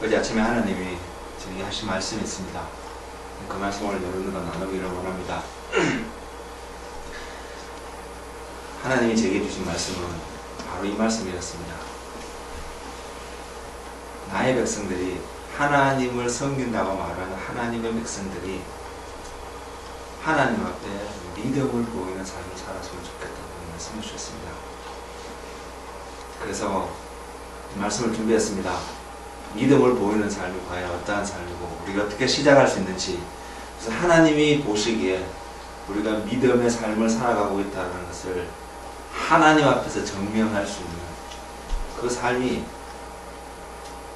어제 아침에 하나님이 저에게 하신 말씀이 있습니다. 그 말씀을 여러분과 나누기를 원합니다. 하나님이 제게 주신 말씀은 바로 이 말씀이었습니다. 나의 백성들이, 하나님을 섬긴다고 말하는 하나님의 백성들이 하나님 앞에 믿음을 보이는 삶을 살았으면 좋겠다고 말씀을 주셨습니다. 그래서 이 말씀을 준비했습니다. 믿음을 보이는 삶이 과연 어떠한 삶이고 우리가 어떻게 시작할 수 있는지, 그래서 하나님이 보시기에 우리가 믿음의 삶을 살아가고 있다는 것을 하나님 앞에서 증명할 수 있는 그 삶이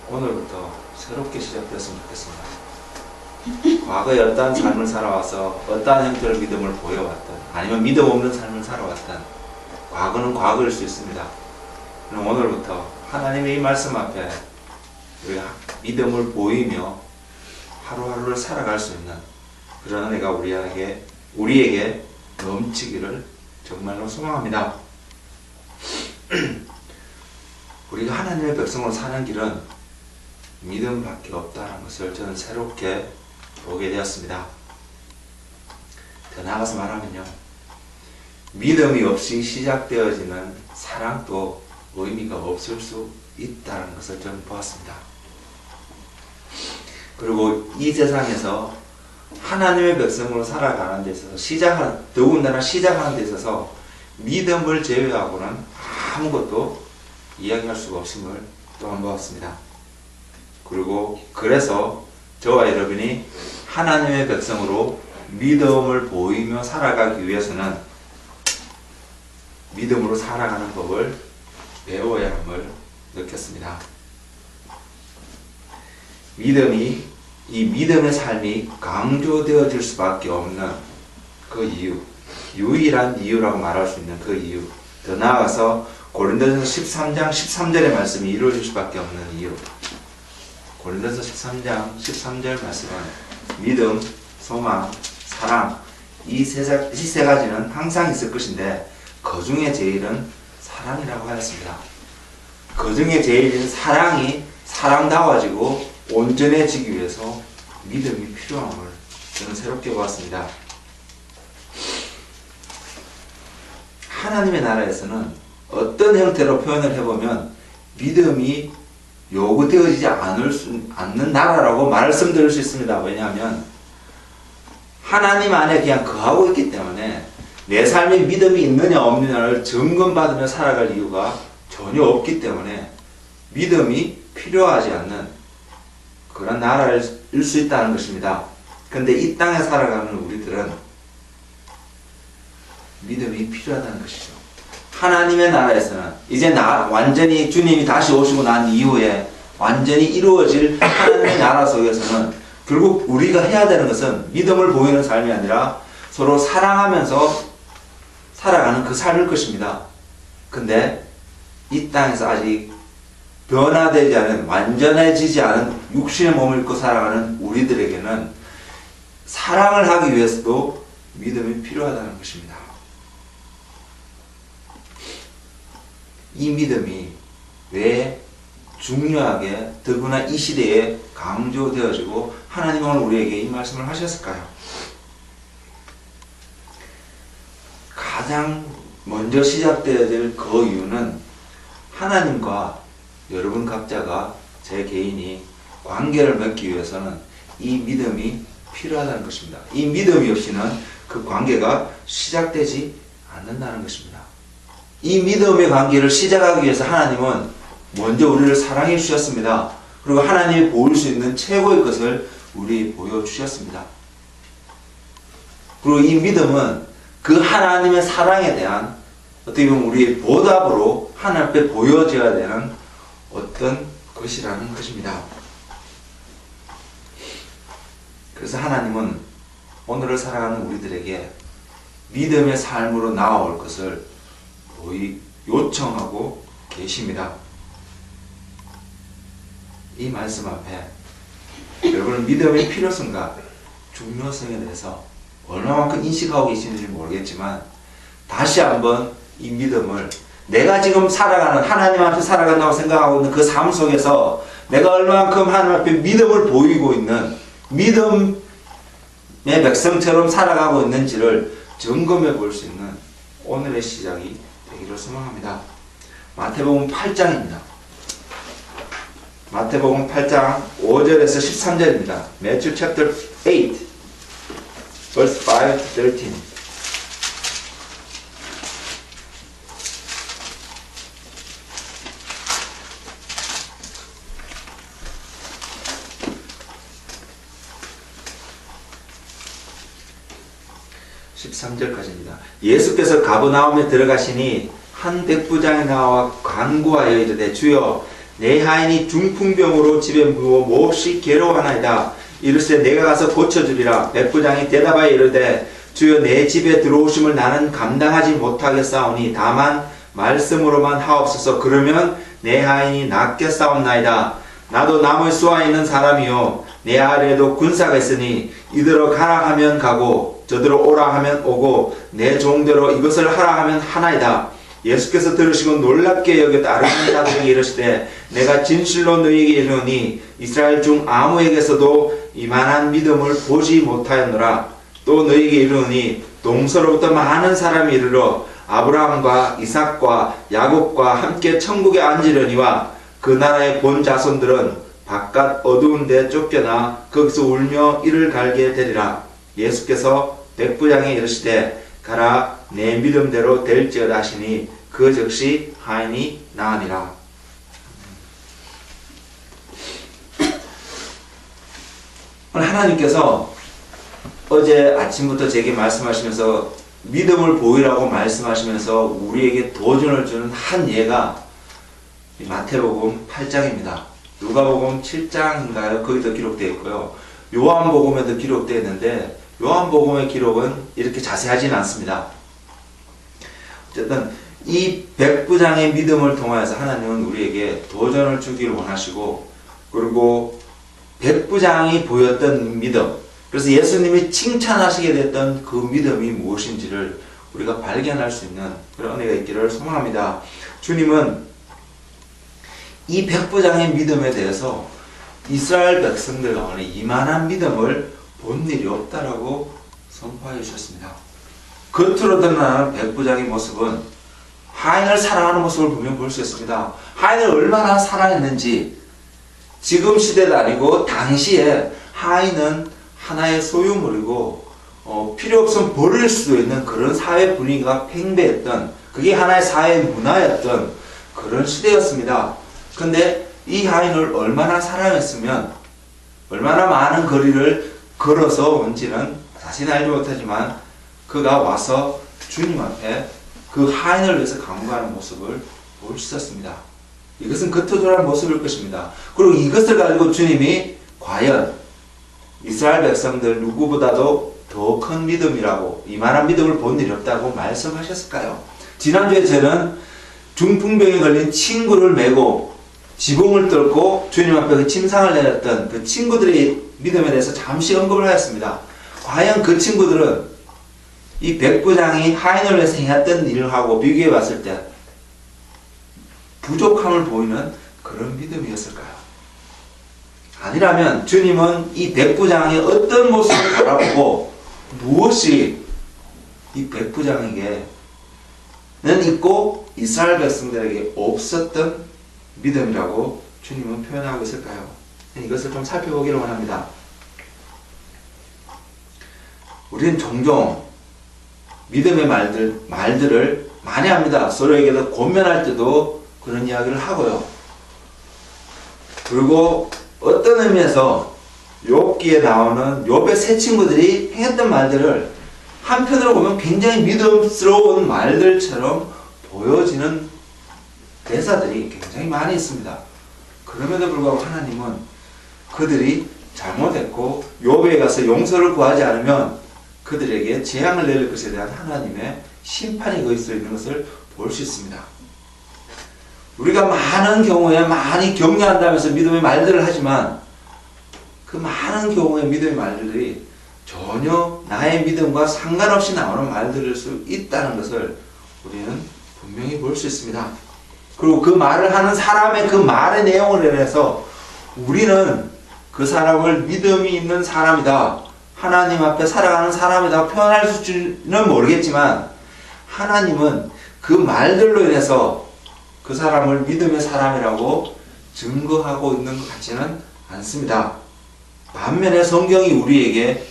오늘부터 새롭게 시작되었으면 좋겠습니다. 과거에 어떠한 삶을 살아와서 어떠한 형태의 믿음을 보여왔던, 아니면 믿음 없는 삶을 살아왔던, 과거는 과거일 수 있습니다. 그럼 오늘부터 하나님의 이 말씀 앞에 우리가 믿음을 보이며 하루하루를 살아갈 수 있는 그런 은혜가 우리에게 넘치기를 정말로 소망합니다. 우리가 하나님의 백성으로 사는 길은 믿음밖에 없다는 것을 저는 새롭게 보게 되었습니다. 더 나아가서 말하면요, 믿음이 없이 시작되어지는 사랑도 의미가 없을 수 있다는 것을 저는 보았습니다. 그리고 이 세상에서 하나님의 백성으로 살아가는 데 있어서 더군다나 시작하는 데 있어서 믿음을 제외하고는 아무것도 이야기할 수가 없음을 또한 보았습니다. 그리고 그래서 저와 여러분이 하나님의 백성으로 믿음을 보이며 살아가기 위해서는 믿음으로 살아가는 법을 배워야 함을 느꼈습니다. 이 믿음의 삶이 강조되어질 수밖에 없는 그 이유, 유일한 이유라고 말할 수 있는 그 이유, 더 나아가서 고린도전서 13장 13절의 말씀이 이루어질 수밖에 없는 이유, 고린도전서 13장 13절 말씀은 믿음, 소망, 사랑, 이 세 가지는 항상 있을 것인데 그 중에 제일은 사랑이라고 하였습니다. 그 중에 제일인 사랑이 사랑다워지고 온전해지기 위해서 믿음이 필요함을 저는 새롭게 보았습니다. 하나님의 나라에서는 어떤 형태로 표현을 해보면 믿음이 요구되어지지 않는 나라라고 말씀드릴 수 있습니다. 왜냐하면 하나님 안에 그냥 거하고 있기 때문에 내 삶에 믿음이 있느냐 없느냐를 점검받으며 살아갈 이유가 전혀 없기 때문에 믿음이 필요하지 않는 그런 나라일 수 있다는 것입니다. 근데 이 땅에 살아가는 우리들은 믿음이 필요하다는 것이죠. 하나님의 나라에서는 이제 완전히 주님이 다시 오시고 난 이후에 완전히 이루어질 하나님의 나라 속에서는 결국 우리가 해야 되는 것은 믿음을 보이는 삶이 아니라 서로 사랑하면서 살아가는 그 삶일 것입니다. 근데 이 땅에서 아직 변화되지 않은, 완전해지지 않은 육신의 몸을 입고 살아가는 우리들에게는 사랑을 하기 위해서도 믿음이 필요하다는 것입니다. 이 믿음이 왜 중요하게 더구나 이 시대에 강조되어지고 하나님은 우리에게 이 말씀을 하셨을까요? 가장 먼저 시작되어질 그 이유는 하나님과 여러분 각자가, 제 개인이 관계를 맺기 위해서는 이 믿음이 필요하다는 것입니다. 이 믿음이 없이는 그 관계가 시작되지 않는다는 것입니다. 이 믿음의 관계를 시작하기 위해서 하나님은 먼저 우리를 사랑해 주셨습니다. 그리고 하나님이 보일 수 있는 최고의 것을 우리 보여주셨습니다. 그리고 이 믿음은 그 하나님의 사랑에 대한 어떻게 보면 우리의 보답으로 하나님 앞에 보여져야 되는 어떤 것이라는 것입니다. 그래서 하나님은 오늘을 살아가는 우리들에게 믿음의 삶으로 나아올 것을 요청하고 계십니다. 이 말씀 앞에 여러분은 믿음의 필요성과 중요성에 대해서 얼마만큼 인식하고 계시는지 모르겠지만 다시 한번 이 믿음을 내가 지금 살아가는, 하나님 앞에 살아간다고 생각하고 있는 그 삶 속에서 내가 얼마만큼 하나님 앞에 믿음을 보이고 있는 믿음의 백성처럼 살아가고 있는지를 점검해 볼 수 있는 오늘의 시작이 되기를 소망합니다. 마태복음 8장입니다. 마태복음 8장 5절에서 13절입니다. Matthew chapter 8 verse 5 to 13. 예수께서 가버나움에 들어가시니 한 백부장이 나와 간구하여 이르되 주여 내 하인이 중풍병으로 집에 누워 몹시 괴로워하나이다. 이르시되 내가 가서 고쳐주리라. 백부장이 대답하여 이르되 주여 내 집에 들어오심을 나는 감당하지 못하겠사오니 다만 말씀으로만 하옵소서. 그러면 내 하인이 낫겠사옵나이다. 나도 남의 수하에 있는 사람이요 내 아래에도 군사가 있으니 이들어 가라 하면 가고 저들어 오라 하면 오고 내 종대로 이것을 하라 하면 하나이다. 예수께서 들으시고 놀랍게 여겨 다른 자들에게 이르시되 내가 진실로 너희에게 이르노니 이스라엘 중 아무에게서도 이만한 믿음을 보지 못하였노라. 또 너희에게 이르노니 동서로부터 많은 사람이 이르러 아브라함과 이삭과 야곱과 함께 천국에 앉으려니와 그 나라의 본 자손들은 바깥 어두운 데 쫓겨나 거기서 울며 이를 갈게 되리라. 예수께서 백부장에 이르시되 가라 내 믿음대로 될지어다 하시니 그 즉시 하인이 나으니라. 하나님께서 어제 아침부터 제게 말씀하시면서 믿음을 보이라고 말씀하시면서 우리에게 도전을 주는 한 예가 마태복음 8장입니다. 누가복음 7장인가요? 거기도 기록되어 있고요. 요한복음에도 기록되어 있는데 요한복음의 기록은 이렇게 자세하지는 않습니다. 어쨌든 이 백부장의 믿음을 통하여서 하나님은 우리에게 도전을 주기를 원하시고, 그리고 백부장이 보였던 믿음, 그래서 예수님이 칭찬하시게 됐던 그 믿음이 무엇인지를 우리가 발견할 수 있는 그런 은혜가 있기를 소망합니다. 주님은 이 백부장의 믿음에 대해서 이스라엘 백성들 가운데 이만한 믿음을 본 일이 없다라고 선포해 주셨습니다. 겉으로 드러나는 백부장의 모습은 하인을 사랑하는 모습을 보면 볼 수 있습니다. 하인을 얼마나 사랑했는지, 지금 시대도 아니고 당시에 하인은 하나의 소유물이고 필요 없으면 버릴 수 있는 그런 사회 분위기가 팽배했던, 그게 하나의 사회 문화였던 그런 시대였습니다. 근데 이 하인을 얼마나 사랑했으면 얼마나 많은 거리를 걸어서 온지는 자세히 알지 못하지만 그가 와서 주님 앞에 그 하인을 위해서 간구하는 모습을 볼 수 있었습니다. 이것은 겉으로란 모습일 것입니다. 그리고 이것을 가지고 주님이 과연 이스라엘 백성들 누구보다도 더 큰 믿음이라고, 이만한 믿음을 본 일이 없다고 말씀하셨을까요? 지난주에 저는 중풍병에 걸린 친구를 메고 지붕을 뚫고 주님 앞에 그 침상을 내렸던 그 친구들의 믿음에 대해서 잠시 언급을 하였습니다. 과연 그 친구들은 이 백부장이 하인을 위해서 행했던 일하고 비교해 봤을 때 부족함을 보이는 그런 믿음이었을까요? 아니라면 주님은 이 백부장의 어떤 모습을 바라보고 무엇이 이 백부장에게는 있고 이스라엘 백성들에게 없었던 믿음이라고 주님은 표현하고 있을까요? 이것을 좀 살펴보기를 원합니다. 우리는 종종 믿음의 말들을 많이 합니다. 서로에게도 권면할 때도 그런 이야기를 하고요. 그리고 어떤 의미에서 욥기에 나오는 욥의 세 친구들이 행했던 말들을 한편으로 보면 굉장히 믿음스러운 말들처럼 보여지는 대사들이 굉장히 많이 있습니다. 그럼에도 불구하고 하나님은 그들이 잘못했고 욥에 가서 용서를 구하지 않으면 그들에게 재앙을 내릴 것에 대한 하나님의 심판이 거기 써 있는 것을 볼 수 있습니다. 우리가 많은 경우에 많이 격려한다면서 믿음의 말들을 하지만 그 많은 경우에 믿음의 말들이 전혀 나의 믿음과 상관없이 나오는 말들일 수 있다는 것을 우리는 분명히 볼 수 있습니다. 그리고 그 말을 하는 사람의 그 말의 내용을 인해서 우리는 그 사람을 믿음이 있는 사람이다, 하나님 앞에 살아가는 사람이다 표현할 수는 모르겠지만, 하나님은 그 말들로 인해서 그 사람을 믿음의 사람이라고 증거하고 있는 것 같지는 않습니다. 반면에 성경이 우리에게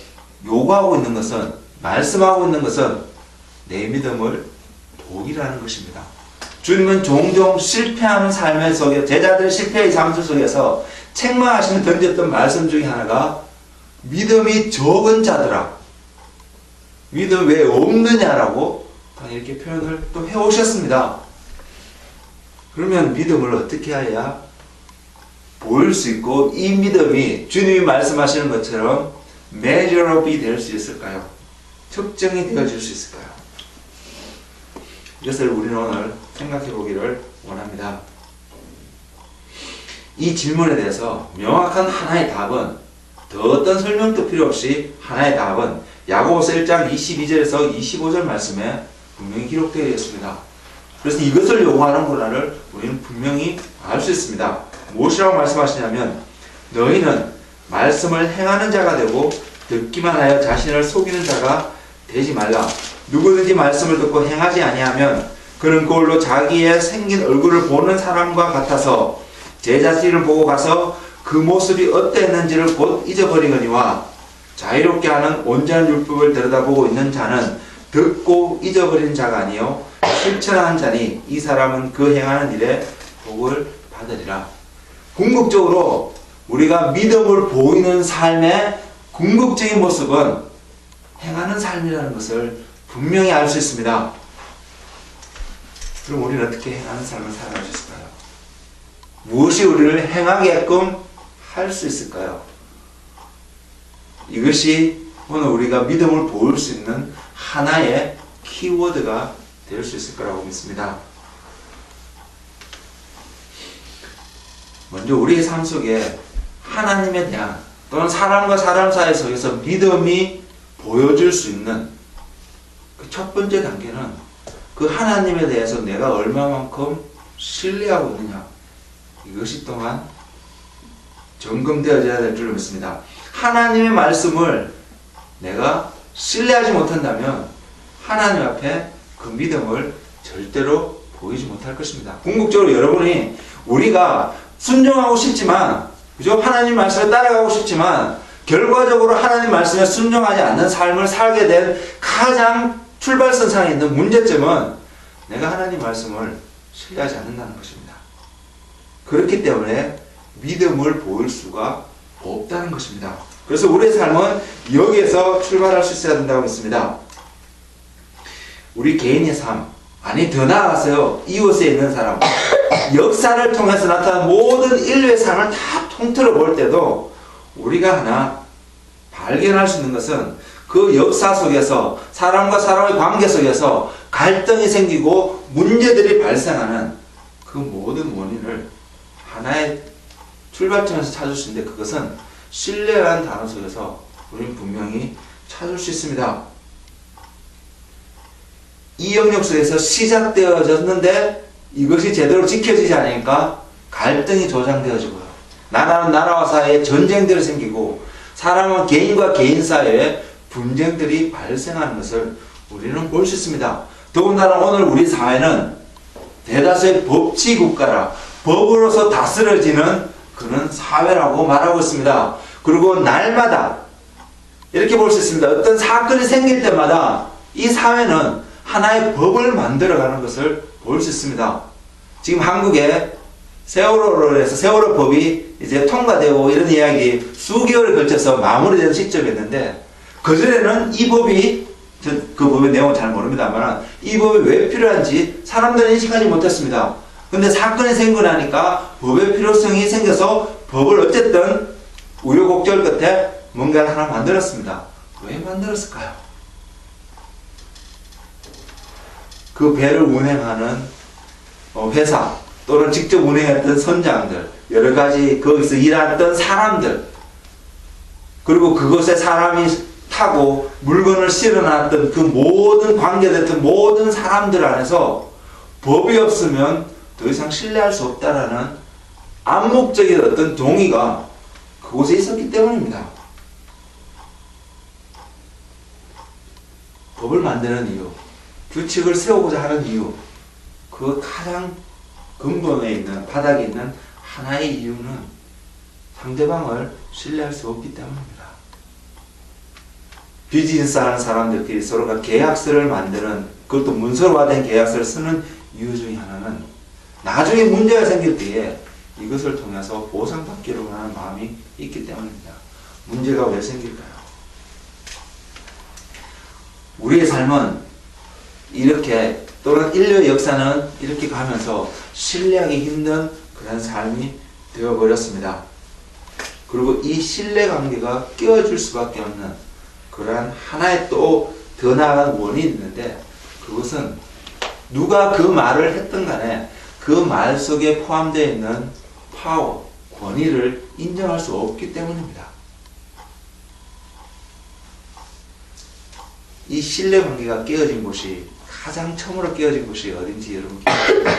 요구하고 있는 것은, 말씀하고 있는 것은 내 믿음을 복이라는 것입니다. 주님은 종종 실패하는 삶의 속에, 제자들의 실패의 삶 속에서 책망하시며 던졌던 말씀 중에 하나가 믿음이 적은 자들아, 믿음 왜 없느냐라고 이렇게 표현을 또 해오셨습니다. 그러면 믿음을 어떻게 해야 보일 수 있고 이 믿음이 주님이 말씀하시는 것처럼 measurably 될 수 있을까요? 측정이 되어질 수 있을까요? 이것을 우리는 오늘 생각해 보기를 원합니다. 이 질문에 대해서 명확한 하나의 답은, 더 어떤 설명도 필요 없이 하나의 답은 야고보서 1장 22절에서 25절 말씀에 분명히 기록되어 있습니다. 그래서 이것을 요구하는 문화를 우리는 분명히 알 수 있습니다. 무엇이라고 말씀하시냐면, 너희는 말씀을 행하는 자가 되고 듣기만 하여 자신을 속이는 자가 되지 말라. 누구든지 말씀을 듣고 행하지 아니하면 그는 그걸로 자기의 생긴 얼굴을 보는 사람과 같아서 제 자신을 보고 가서 그 모습이 어땠는지를 곧 잊어버리거니와, 자유롭게 하는 온전한 율법을 들여다보고 있는 자는 듣고 잊어버린 자가 아니요 실천하는 자니 이 사람은 그 행하는 일에 복을 받으리라. 궁극적으로 우리가 믿음을 보이는 삶의 궁극적인 모습은 행하는 삶이라는 것을 분명히 알 수 있습니다. 그럼 우리는 어떻게 행하는 삶을 살아갈 수 있을까요? 무엇이 우리를 행하게끔 할 수 있을까요? 이것이 오늘 우리가 믿음을 보일 수 있는 하나의 키워드가 될 수 있을 거라고 믿습니다. 먼저 우리의 삶 속에 하나님에 대한, 또는 사람과 사람 사이 속에서 믿음이 보여줄 수 있는 그 첫 번째 단계는 그 하나님에 대해서 내가 얼마만큼 신뢰하고 있느냐, 이것이 또한 점검되어져야 될 줄 믿습니다. 하나님의 말씀을 내가 신뢰하지 못한다면 하나님 앞에 그 믿음을 절대로 보이지 못할 것입니다. 궁극적으로 여러분이, 우리가 순종하고 싶지만, 그죠? 하나님 말씀에 따라가고 싶지만 결과적으로 하나님 말씀에 순종하지 않는 삶을 살게 된 가장 출발선상에 있는 문제점은 내가 하나님 말씀을 신뢰하지 않는다는 것입니다. 그렇기 때문에 믿음을 보일 수가 없다는 것입니다. 그래서 우리의 삶은 여기에서 출발할 수 있어야 된다고 믿습니다. 우리 개인의 삶, 아니 더 나아가서요, 이웃에 있는 사람, 역사를 통해서 나타난 모든 인류의 삶을 다 통틀어 볼 때도 우리가 하나 발견할 수 있는 것은 그 역사 속에서, 사람과 사람의 관계 속에서 갈등이 생기고 문제들이 발생하는 그 모든 원인을 하나의 출발점에서 찾을 수 있는데, 그것은 신뢰라는 단어 속에서 우리는 분명히 찾을 수 있습니다. 이 영역 속에서 시작되어졌는데 이것이 제대로 지켜지지 않으니까 갈등이 조장되어지고요, 나라는 나라와 사이에 전쟁들이 생기고 사람은 개인과 개인 사이에 분쟁들이 발생하는 것을 우리는 볼 수 있습니다. 더군다나 오늘 우리 사회는 대다수의 법치 국가라, 법으로서 다스려지는 그런 사회라고 말하고 있습니다. 그리고 날마다 이렇게 볼 수 있습니다. 어떤 사건이 생길 때마다 이 사회는 하나의 법을 만들어가는 것을 볼 수 있습니다. 지금 한국에 세월호로 해서 세월호 법이 이제 통과되고 이런 이야기 수개월에 걸쳐서 마무리되는 시점이었는데, 그전에는 이 법이, 그 법의 내용은 잘 모릅니다만 이 법이 왜 필요한지 사람들은 인식하지 못했습니다. 근데 사건이 생기고 나니까 법의 필요성이 생겨서 법을 어쨌든 우여곡절 끝에 뭔가를 하나 만들었습니다. 왜 만들었을까요? 그 배를 운행하는 회사, 또는 직접 운행했던 선장들, 여러 가지 거기서 일했던 사람들, 그리고 그곳에 사람이 타고 물건을 실어놨던 그 모든 관계됐던 모든 사람들 안에서 법이 없으면 더 이상 신뢰할 수 없다라는 암묵적인 어떤 동의가 그곳에 있었기 때문입니다. 법을 만드는 이유, 규칙을 세우고자 하는 이유, 그 가장 근본에 있는, 바닥에 있는 하나의 이유는 상대방을 신뢰할 수 없기 때문입니다. 비즈니스 하는 사람들끼리 서로가 계약서를 만드는, 그것도 문서화된 계약서를 쓰는 이유 중에 하나는 나중에 문제가 생길 때에 이것을 통해서 보상받기로 하는 마음이 있기 때문입니다. 문제가 왜 생길까요? 우리의 삶은 이렇게, 또는 인류의 역사는 이렇게 가면서 신뢰하기 힘든 그런 삶이 되어버렸습니다. 그리고 이 신뢰관계가 깨어질 수밖에 없는 그러한 하나의 또 더 나아간 원인이 있는데, 그것은 누가 그 말을 했든 간에 그 말 속에 포함되어 있는 파워, 권위를 인정할 수 없기 때문입니다. 이 신뢰관계가 깨어진 곳이, 가장 처음으로 깨어진 곳이 어딘지 여러분 기억나십니까?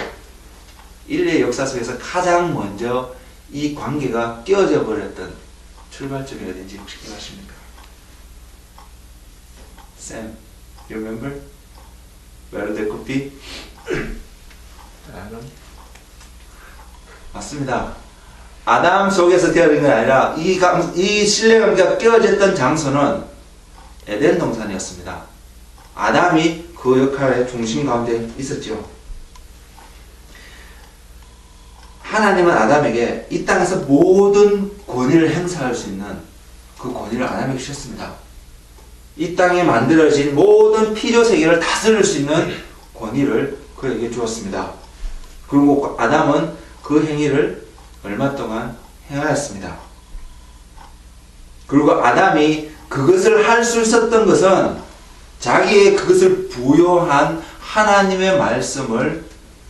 인류의 역사 속에서 가장 먼저 이 관계가 깨어져 버렸던 출발점이 어딘지 혹시 기억하십니까? Sam, you remember where that could be? 맞습니다. 아담 속에서 되어진 건 아니라 이 신뢰관계가 깨어졌던 장소는 에덴 동산이었습니다. 아담이 그 역할의 중심 가운데 있었죠. 하나님은 아담에게 이 땅에서 모든 권위를 행사할 수 있는 그 권위를 아담에게 주셨습니다. 이 땅에 만들어진 모든 피조 세계를 다스릴 수 있는 권위를 그에게 주었습니다. 그리고 아담은 그 행위를 얼마 동안 행하였습니다. 그리고 아담이 그것을 할 수 있었던 것은 자기의 그것을 부여한 하나님의 말씀을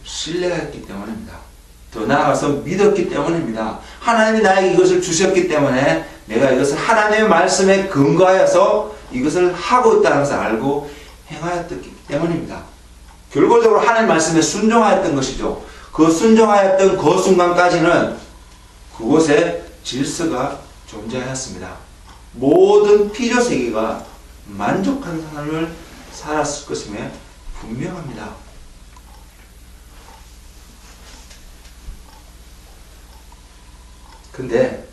신뢰했기 때문입니다. 더 나아가서 믿었기 때문입니다. 하나님이 나에게 이것을 주셨기 때문에 내가 이것을 하나님의 말씀에 근거하여서 이것을 하고 있다는 것을 알고 행하였기 때문입니다. 결과적으로 하나님의 말씀에 순종하였던 것이죠. 그 순종하였던 그 순간까지는 그곳에 질서가 존재하였습니다. 모든 피조세계가 만족한 삶을 살았을 것임에 분명합니다. 근데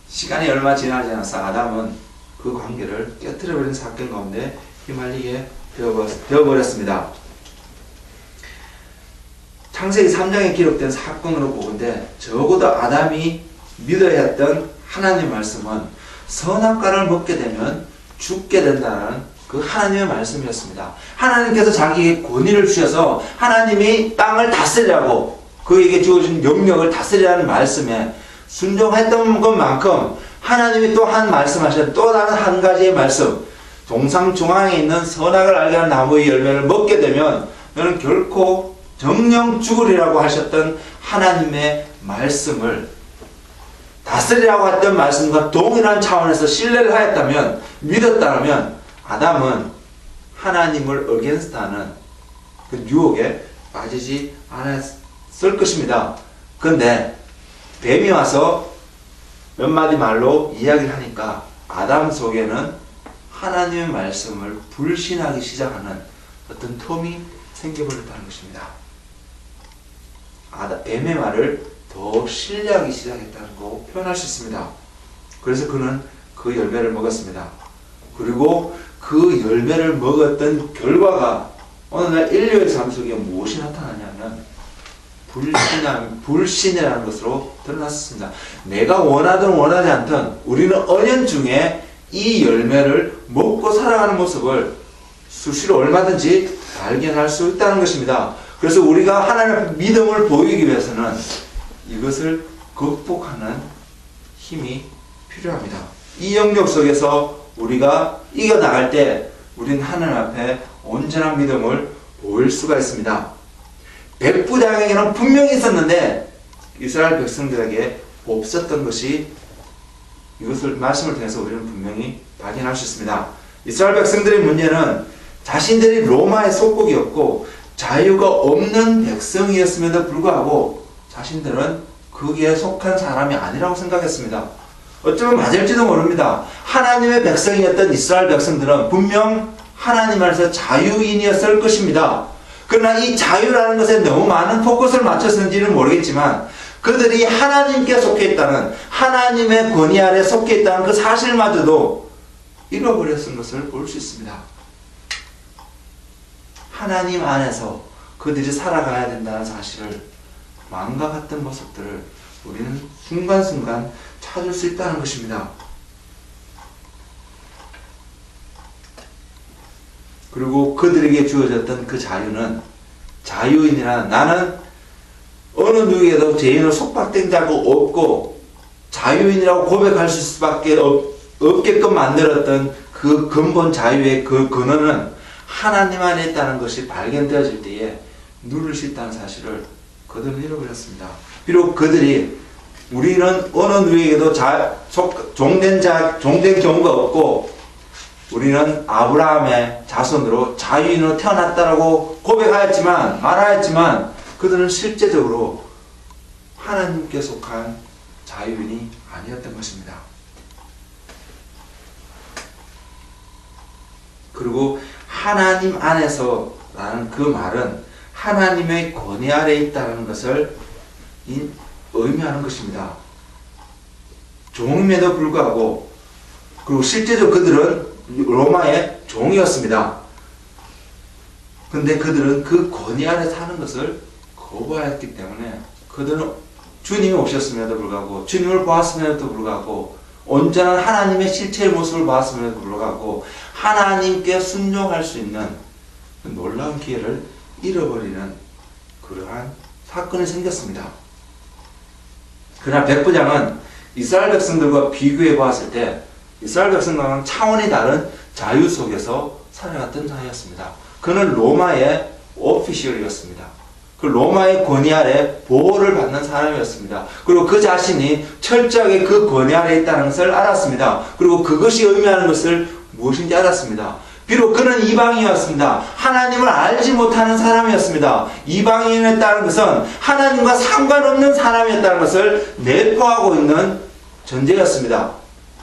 시간이 얼마 지나지 않아서 아담은 그 관계를 깨트려버린 사건 가운데 휘말리게 되어버렸습니다. 창세기 3장에 기록된 사건으로 보건대 적어도 아담이 믿어야 했던 하나님의 말씀은 선악과를 먹게 되면 죽게 된다는 그 하나님의 말씀이었습니다. 하나님께서 자기에게 권위를 주셔서 하나님이 땅을 다스리라고 그에게 주어진 영역을 다스리라는 말씀에 순종했던 것만큼 하나님이 또 한 말씀하셨던 또 다른 한 가지의 말씀, 동상 중앙에 있는 선악을 알게 하는 나무의 열매를 먹게 되면 너는 결코 정령 죽으리라고 하셨던 하나님의 말씀을 다스리라고 했던 말씀과 동일한 차원에서 신뢰를 하였다면, 믿었다면 아담은 하나님을 어게인스트하는 그 유혹에 빠지지 않았을 것입니다. 그런데 뱀이 와서 몇 마디 말로 이야기를 하니까 아담 속에는 하나님의 말씀을 불신하기 시작하는 어떤 텀이 생겨버렸다는 것입니다. 뱀의 말을 더 신뢰하기 시작했다는 거 표현할 수 있습니다. 그래서 그는 그 열매를 먹었습니다. 그리고 그 열매를 먹었던 결과가 오늘날 인류의 삶 속에 무엇이 나타나냐면 불신이라는 것으로 드러났습니다. 내가 원하든 원하지 않든 우리는 은연중에 이 열매를 먹고 살아가는 모습을 수시로 얼마든지 발견할 수 있다는 것입니다. 그래서 우리가 하나님 앞에 믿음을 보이기 위해서는 이것을 극복하는 힘이 필요합니다. 이 영역 속에서 우리가 이겨나갈 때 우리는 하나님 앞에 온전한 믿음을 보일 수가 있습니다. 백부장에게는 분명히 있었는데 이스라엘 백성들에게 없었던 것이, 이것을 말씀을 통해서 우리는 분명히 발견할 수 있습니다. 이스라엘 백성들의 문제는 자신들이 로마의 속국이었고 자유가 없는 백성이었음에도 불구하고 자신들은 거기에 속한 사람이 아니라고 생각했습니다. 어쩌면 맞을지도 모릅니다. 하나님의 백성이었던 이스라엘 백성들은 분명 하나님 안에서 자유인이었을 것입니다. 그러나 이 자유라는 것에 너무 많은 포커스를 맞췄는지는 모르겠지만 그들이 하나님께 속해 있다는, 하나님의 권위 아래 속해 있다는 그 사실마저도 잃어버렸은 것을 볼 수 있습니다. 하나님 안에서 그들이 살아가야 된다는 사실을, 마음과 같은 모습들을 우리는 순간순간 찾을 수 있다는 것입니다. 그리고 그들에게 주어졌던 그 자유는, 자유인이란, 나는 어느 누구에도 죄인을 속박된 자가 없고 자유인이라고 고백할 수밖에 없게끔 만들었던 그 근본 자유의 그 근원은 하나님 안에 있다는 것이 발견되어질 때에 누릴 수 있다는 사실을 그들은 잃어버렸습니다. 비록 그들이 우리는 어느 누구에게도 종된 경우가 없고 우리는 아브라함의 자손으로 자유인으로 태어났다라고 말하였지만 그들은 실제적으로 하나님께 속한 자유인이 아니었던 것입니다. 그리고 하나님 안에서라는 그 말은 하나님의 권위 아래 있다는 것을 의미하는 것입니다. 종임에도 불구하고, 그리고 실제적으로 그들은 로마의 종이었습니다. 근데 그들은 그 권위 아래 사는 것을 거부하였기 때문에 그들은 주님이 오셨음에도 불구하고, 주님을 보았음에도 불구하고, 온전한 하나님의 실체의 모습을 보았음에도 불구하고 하나님께 순종할 수 있는 놀라운 기회를 잃어버리는 그러한 사건이 생겼습니다. 그러나 백부장은 이스라엘 백성들과 비교해 보았을 때 이스라엘 백성과는 차원이 다른 자유 속에서 살아갔던 자였습니다. 그는 로마의 오피셜이었습니다. 그 로마의 권위 아래 보호를 받는 사람이었습니다. 그리고 그 자신이 철저하게 그 권위 아래 있다는 것을 알았습니다. 그리고 그것이 의미하는 것을 무엇인지 알았습니다. 비록 그는 이방인이었습니다. 하나님을 알지 못하는 사람이었습니다. 이방인이었다는 것은 하나님과 상관없는 사람이었다는 것을 내포하고 있는 전제였습니다.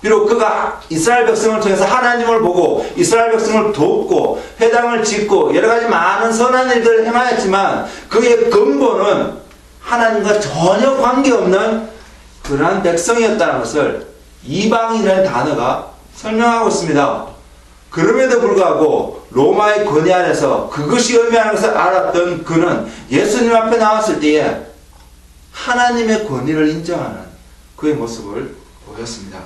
비록 그가 이스라엘 백성을 통해서 하나님을 보고 이스라엘 백성을 돕고 회당을 짓고 여러 가지 많은 선한 일들을 행하였지만 그의 근본은 하나님과 전혀 관계없는 그러한 백성이었다는 것을 이방인이라는 단어가 설명하고 있습니다. 그럼에도 불구하고 로마의 권위 안에서 그것이 의미하는 것을 알았던 그는 예수님 앞에 나왔을 때에 하나님의 권위를 인정하는 그의 모습을 보였습니다.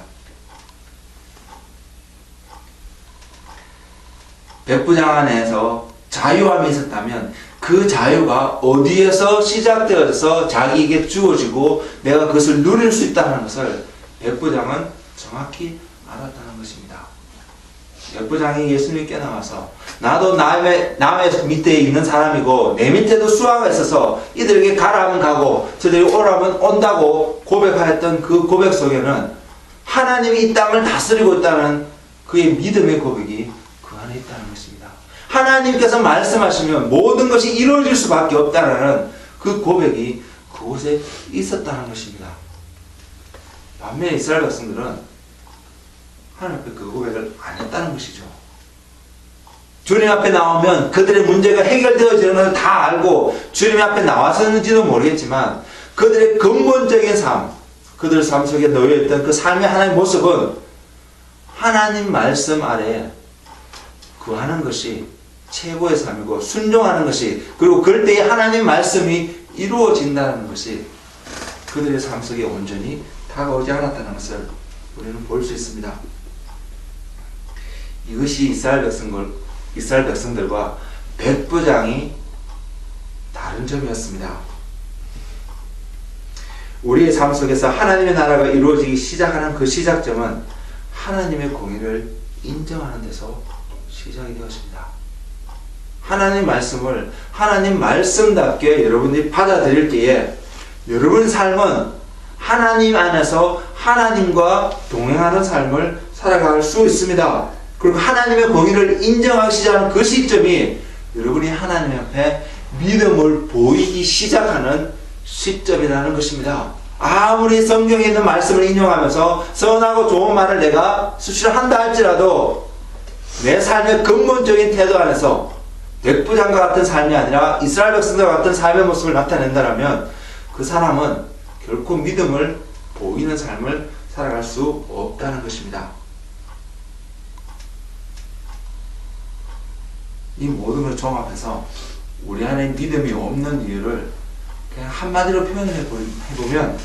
백부장 안에서 자유함이 있었다면 그 자유가 어디에서 시작되어서 자기에게 주어지고 내가 그것을 누릴 수 있다는 것을 백부장은 정확히 알았다는 것입니다. 백부장이 예수님께 나와서 나도 남의 밑에 있는 사람이고 내 밑에도 수하가 있어서 이들에게 가라 하면 가고 저들이 오라면 온다고 고백하였던 그 고백 속에는 하나님이 이 땅을 다스리고 있다는 그의 믿음의 고백이 그 안에 있다는 것입니다. 하나님께서 말씀하시면 모든 것이 이루어질 수밖에 없다는 그 고백이 그곳에 있었다는 것입니다. 반면에 이스라엘 백성들은 하나님 앞에 그 고백을 안 했다는 것이죠. 주님 앞에 나오면 그들의 문제가 해결되어지는 것을 다 알고 주님 앞에 나왔었는지도 모르겠지만 그들의 근본적인 삶, 그들 삶 속에 놓여있던 그 삶의 하나의 모습은 하나님 말씀 아래 구하는 것이 최고의 삶이고 순종하는 것이, 그리고 그럴 때에 하나님 말씀이 이루어진다는 것이 그들의 삶 속에 온전히 다가오지 않았다는 것을 우리는 볼 수 있습니다. 이것이 이스라엘 백성들과 백부장이 다른 점이었습니다. 우리의 삶 속에서 하나님의 나라가 이루어지기 시작하는 그 시작점은 하나님의 공의를 인정하는 데서 시작이 되었습니다. 하나님 말씀을 하나님 말씀답게 여러분들이 받아들일 때에 여러분의 삶은 하나님 안에서 하나님과 동행하는 삶을 살아갈 수 있습니다. 그리고 하나님의 공의를 인정하기 시작하는 그 시점이 여러분이 하나님 앞에 믿음을 보이기 시작하는 시점이라는 것입니다. 아무리 성경에 있는 말씀을 인용하면서 선하고 좋은 말을 내가 수시로 한다 할지라도 내 삶의 근본적인 태도 안에서 백부장과 같은 삶이 아니라 이스라엘 백성들과 같은 삶의 모습을 나타낸다면 그 사람은 결코 믿음을 보이는 삶을 살아갈 수 없다는 것입니다. 이 모든 걸 종합해서 우리 안에 믿음이 없는 이유를 그냥 한마디로 표현해보면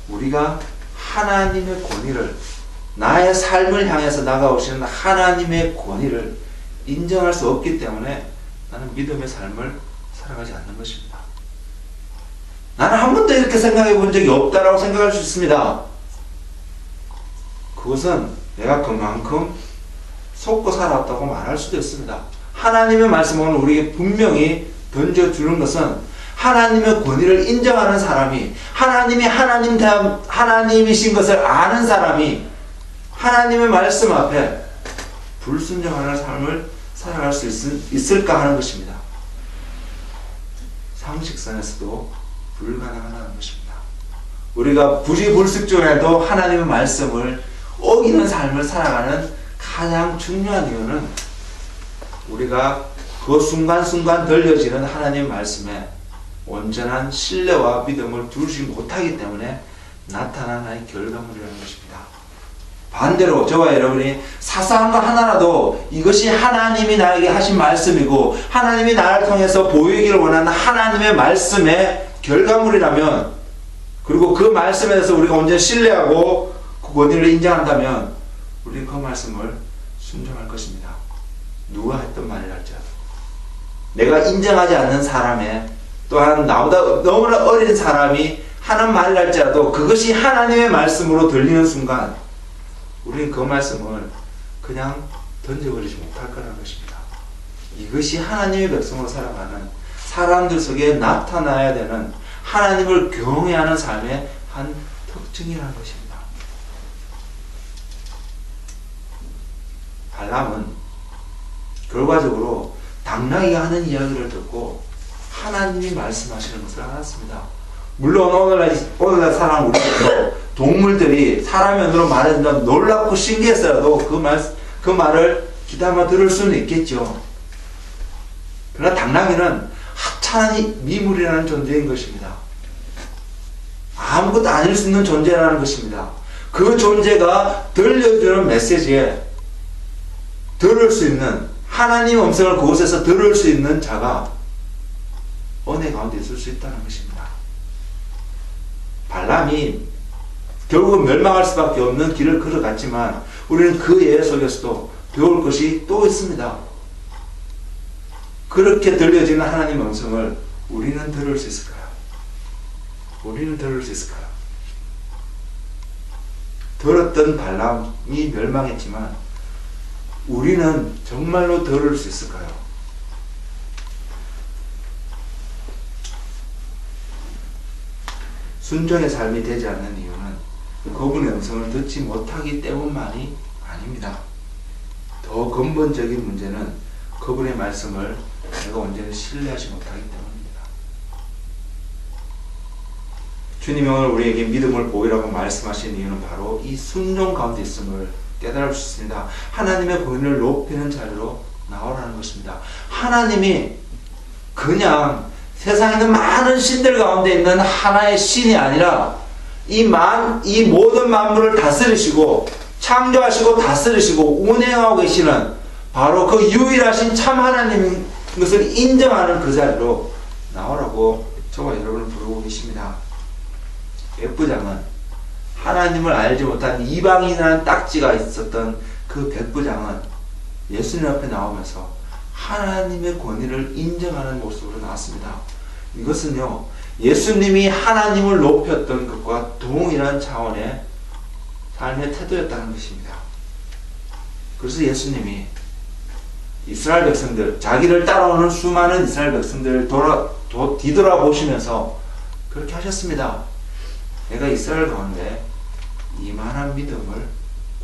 우리가 하나님의 권위를, 나의 삶을 향해서 나가오시는 하나님의 권위를 인정할 수 없기 때문에 나는 믿음의 삶을 살아가지 않는 것입니다. 나는 한 번도 이렇게 생각해 본 적이 없다라고 생각할 수 있습니다. 그것은 내가 그만큼 속고 살아왔다고 말할 수도 있습니다. 하나님의 말씀은 우리에게 분명히 던져주는 것은 하나님의 권위를 인정하는 사람이, 하나님이 하나님이신 것을 아는 사람이 하나님의 말씀 앞에 불순종하는 삶을 살아갈 수 있을까 하는 것입니다. 상식선에서도 불가능하다는 것입니다. 우리가 부지불식중에도 하나님의 말씀을 어기는 삶을 살아가는 가장 중요한 이유는 우리가 그 순간순간 들려지는 하나님의 말씀에 온전한 신뢰와 믿음을 두지 못하기 때문에 나타난 하나의 결과물이라는 것입니다. 반대로 저와 여러분이 사소한 것 하나라도 이것이 하나님이 나에게 하신 말씀이고 하나님이 나를 통해서 보이기를 원하는 하나님의 말씀의 결과물이라면, 그리고 그 말씀에 대해서 우리가 온전히 신뢰하고 그 권위를 인정한다면 우리는 그 말씀을 순종할 것입니다. 누가 했던 말이랄지라도. 내가 인정하지 않는 사람의, 또한 나보다 너무나 어린 사람이 하는 말이랄지라도 그것이 하나님의 말씀으로 들리는 순간 우리는 그 말씀을 그냥 던져버리지 못할 거라는 것입니다. 이것이 하나님의 백성으로 살아가는 사람들 속에 나타나야 되는 하나님을 경외하는 삶의 한 특징이라는 것입니다. 발람은 결과적으로 당나귀가 하는 이야기를 듣고 하나님이 말씀하시는 것을 알았습니다. 물론 오늘날 사람 우리도 동물들이 사람의 눈으로 말해준다면 놀랍고 신기했어도 그 말을 귀담아 들을 수는 있겠죠. 그러나 당나귀는 하찮은 미물이라는 존재인 것입니다. 아무것도 아닐 수 있는 존재라는 것입니다. 그 존재가 들려주는 메시지에 들을 수 있는, 하나님의 음성을 그곳에서 들을 수 있는 자가 은혜 가운데 있을 수 있다는 것입니다. 발람이 결국은 멸망할 수밖에 없는 길을 걸어갔지만 우리는 그 예외 속에서도 배울 것이 또 있습니다. 그렇게 들려지는 하나님의 음성을 우리는 들을 수 있을까요? 우리는 들을 수 있을까요? 들었던 발람이 멸망했지만 우리는 정말로 들을 수 있을까요? 순종의 삶이 되지 않는 이유는 그분의 음성을 듣지 못하기 때문만이 아닙니다. 더 근본적인 문제는 그분의 말씀을 내가 온전히 신뢰하지 못하기 때문입니다. 주님이 오늘 우리에게 믿음을 보이라고 말씀하신 이유는 바로 이 순종 가운데 있음을 깨달을 수 있습니다. 하나님의 권위를 높이는 자리로 나오라는 것입니다. 하나님이 그냥 세상에 있는 많은 신들 가운데 있는 하나의 신이 아니라 이 모든 만물을 다스리시고 창조하시고 다스리시고 운행하고 계시는 바로 그 유일하신 참 하나님인 것을 인정하는 그 자리로 나오라고 저와 여러분을 부르고 계십니다. 백부장은 하나님을 알지 못한 이방인이라는 딱지가 있었던 그 백부장은 예수님 앞에 나오면서 하나님의 권위를 인정하는 모습으로 나왔습니다. 이것은요, 예수님이 하나님을 높였던 것과 동일한 차원의 삶의 태도였다는 것입니다. 그래서 예수님이 이스라엘 백성들, 자기를 따라오는 수많은 이스라엘 백성들을 뒤돌아보시면서 그렇게 하셨습니다. 내가 이스라엘 가운데 이만한 믿음을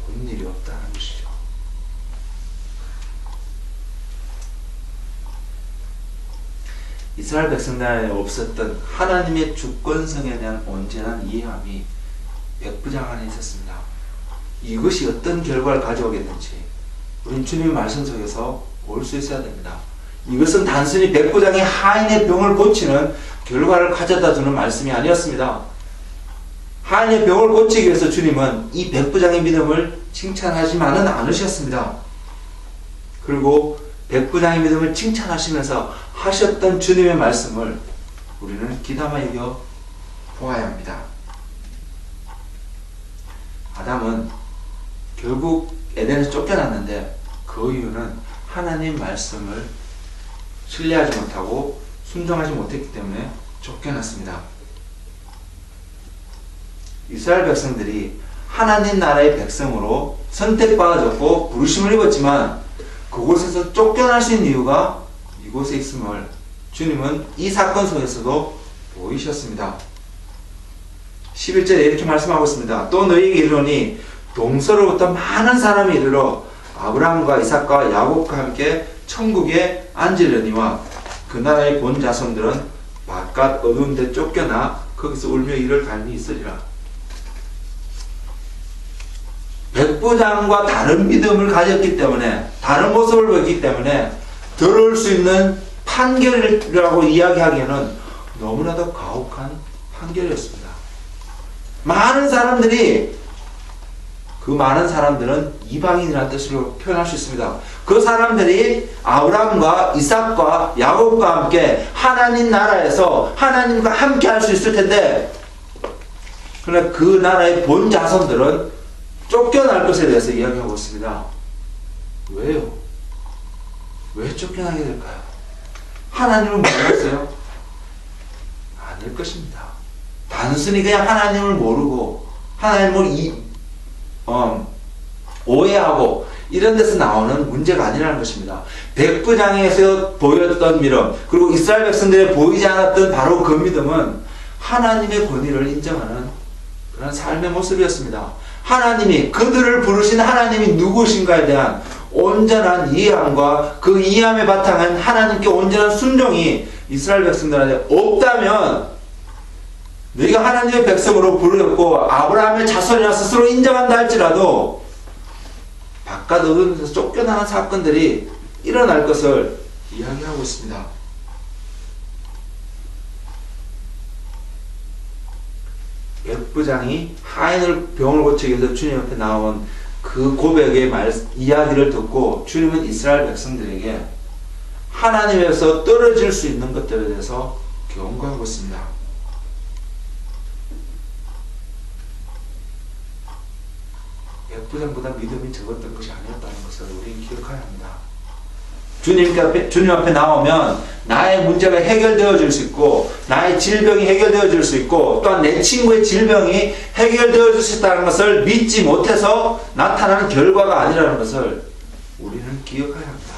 본 일이 없다는 것이죠. 이스라엘 백성들 안에 없었던 하나님의 주권성에 대한 온전한 이해함이 백부장 안에 있었습니다. 이것이 어떤 결과를 가져오겠는지 우리는 주님의 말씀 속에서 볼 수 있어야 됩니다. 이것은 단순히 백부장이 하인의 병을 고치는 결과를 가져다 주는 말씀이 아니었습니다. 하인의 병을 고치기 위해서 주님은 이 백부장의 믿음을 칭찬하지만은 않으셨습니다. 그리고 백부장의 믿음을 칭찬하시면서 하셨던 주님의 말씀을 우리는 귀담아 여겨 보아야 합니다. 아담은 결국 에덴에서 쫓겨났는데 그 이유는 하나님 말씀을 신뢰하지 못하고 순종하지 못했기 때문에 쫓겨났습니다. 이스라엘 백성들이 하나님 나라의 백성으로 선택받아졌고 부르심을 입었지만 그곳에서 쫓겨날 수 있는 이유가 이곳에 있음을 주님은 이 사건 속에서도 보이셨습니다. 11절에 이렇게 말씀하고 있습니다. 또 너희에게 이르노니 동서로부터 많은 사람이 이르러 아브라함과 이삭과 야곱과 함께 천국에 앉으려니와 그 나라의 본 자손들은 바깥 어두운 데 쫓겨나 거기서 울며 이를 갈미 있으리라. 백부장과 다른 믿음을 가졌기 때문에 다른 모습을 보였기 때문에 들어올 수 있는 판결이라고 이야기하기에는 너무나도 가혹한 판결이었습니다. 많은 사람들이 그 많은 사람들은 이방인이라는 뜻으로 표현할 수 있습니다. 그 사람들이 아브라함과 이삭과 야곱과 함께 하나님 나라에서 하나님과 함께 할 수 있을 텐데 그러나 그 나라의 본 자손들은 쫓겨날 것에 대해서 이야기하고 있습니다. 왜요? 왜 쫓겨나게 될까요? 하나님을 몰랐어요? 아닐 것입니다. 단순히 그냥 하나님을 모르고 하나님을 오해하고 이런 데서 나오는 문제가 아니라는 것입니다. 백부장에서 보였던 믿음 그리고 이스라엘 백성들에 보이지 않았던 바로 그 믿음은 하나님의 권위를 인정하는 그런 삶의 모습이었습니다. 하나님이 그들을 부르신 하나님이 누구신가에 대한 온전한 이해함과 그 이해함에 바탕한 하나님께 온전한 순종이 이스라엘 백성들한테 없다면 너희가 하나님의 백성으로 부르셨고 아브라함의 자손이라 스스로 인정한다 할지라도 바깥 어두운 데서 쫓겨나는 사건들이 일어날 것을 이야기하고 있습니다. 백부장이 하인을 병을 고치기 위해서 주님 앞에 나온 그 고백의 이야기를 듣고 주님은 이스라엘 백성들에게 하나님에서 떨어질 수 있는 것들에 대해서 경고하고 있습니다. 백부장보다 믿음이 적었던 것이 아니었다는 것을 우리는 기억해야 합니다. 주님 앞에 나오면 나의 문제가 해결되어질 수 있고 나의 질병이 해결되어질 수 있고 또한 내 친구의 질병이 해결되어질 수 있다는 것을 믿지 못해서 나타나는 결과가 아니라는 것을 우리는 기억해야 합니다.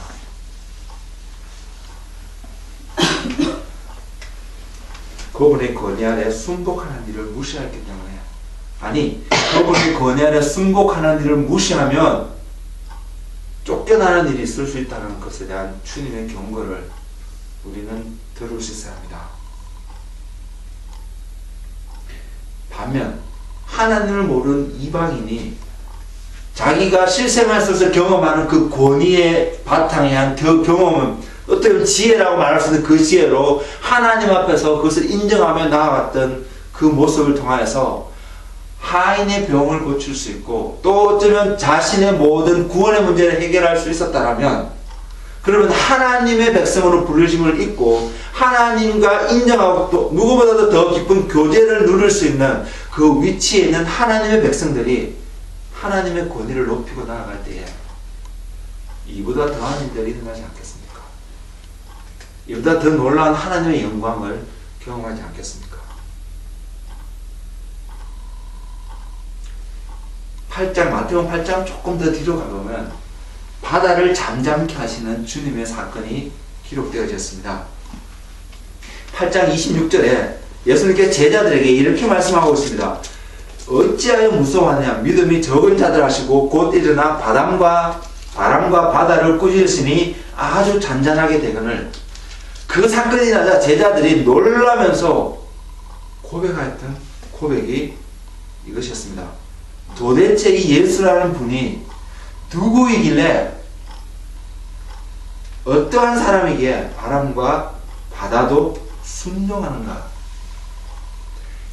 그분의 권위 아래 순복하는 일을 무시했기 때문에 그분의 권위 아래 순복하는 일을 무시하면 쫓겨나는 일이 있을 수 있다는 것에 대한 주님의 경고를 우리는 들을 수 있어야 합니다. 반면 하나님을 모르는 이방인이 자기가 실생활 속에서 경험하는 그 권위의 바탕에 한 그 경험은 어떻게 보면 지혜라고 말할 수 있는 그 지혜로 하나님 앞에서 그것을 인정하며 나아갔던 그 모습을 통하여서 하인의 병을 고칠 수 있고 또 어쩌면 자신의 모든 구원의 문제를 해결할 수 있었다면 그러면 하나님의 백성으로 부르심을 잊고 하나님과 인정하고 또 누구보다도 더 깊은 교제를 누릴 수 있는 그 위치에 있는 하나님의 백성들이 하나님의 권위를 높이고 나아갈 때에 이보다 더한 일들이 일어나지 않겠습니까? 이보다 더 놀라운 하나님의 영광을 경험하지 않겠습니까? 8장, 마태복음 8장 조금 더 뒤로 가보면 바다를 잠잠케 하시는 주님의 사건이 기록되어졌습니다. 8장 26절에 예수님께서 제자들에게 이렇게 말씀하고 있습니다. 어찌하여 무서워하냐? 믿음이 적은 자들 하시고 곧 일어나 바람과 바다를 꾸짖으시니 아주 잔잔하게 되거늘 그 사건이 나자 제자들이 놀라면서 고백하였던 고백이 이것이었습니다. 도대체 이 예수라는 분이 누구이길래 어떠한 사람이기에 바람과 바다도 순종하는가?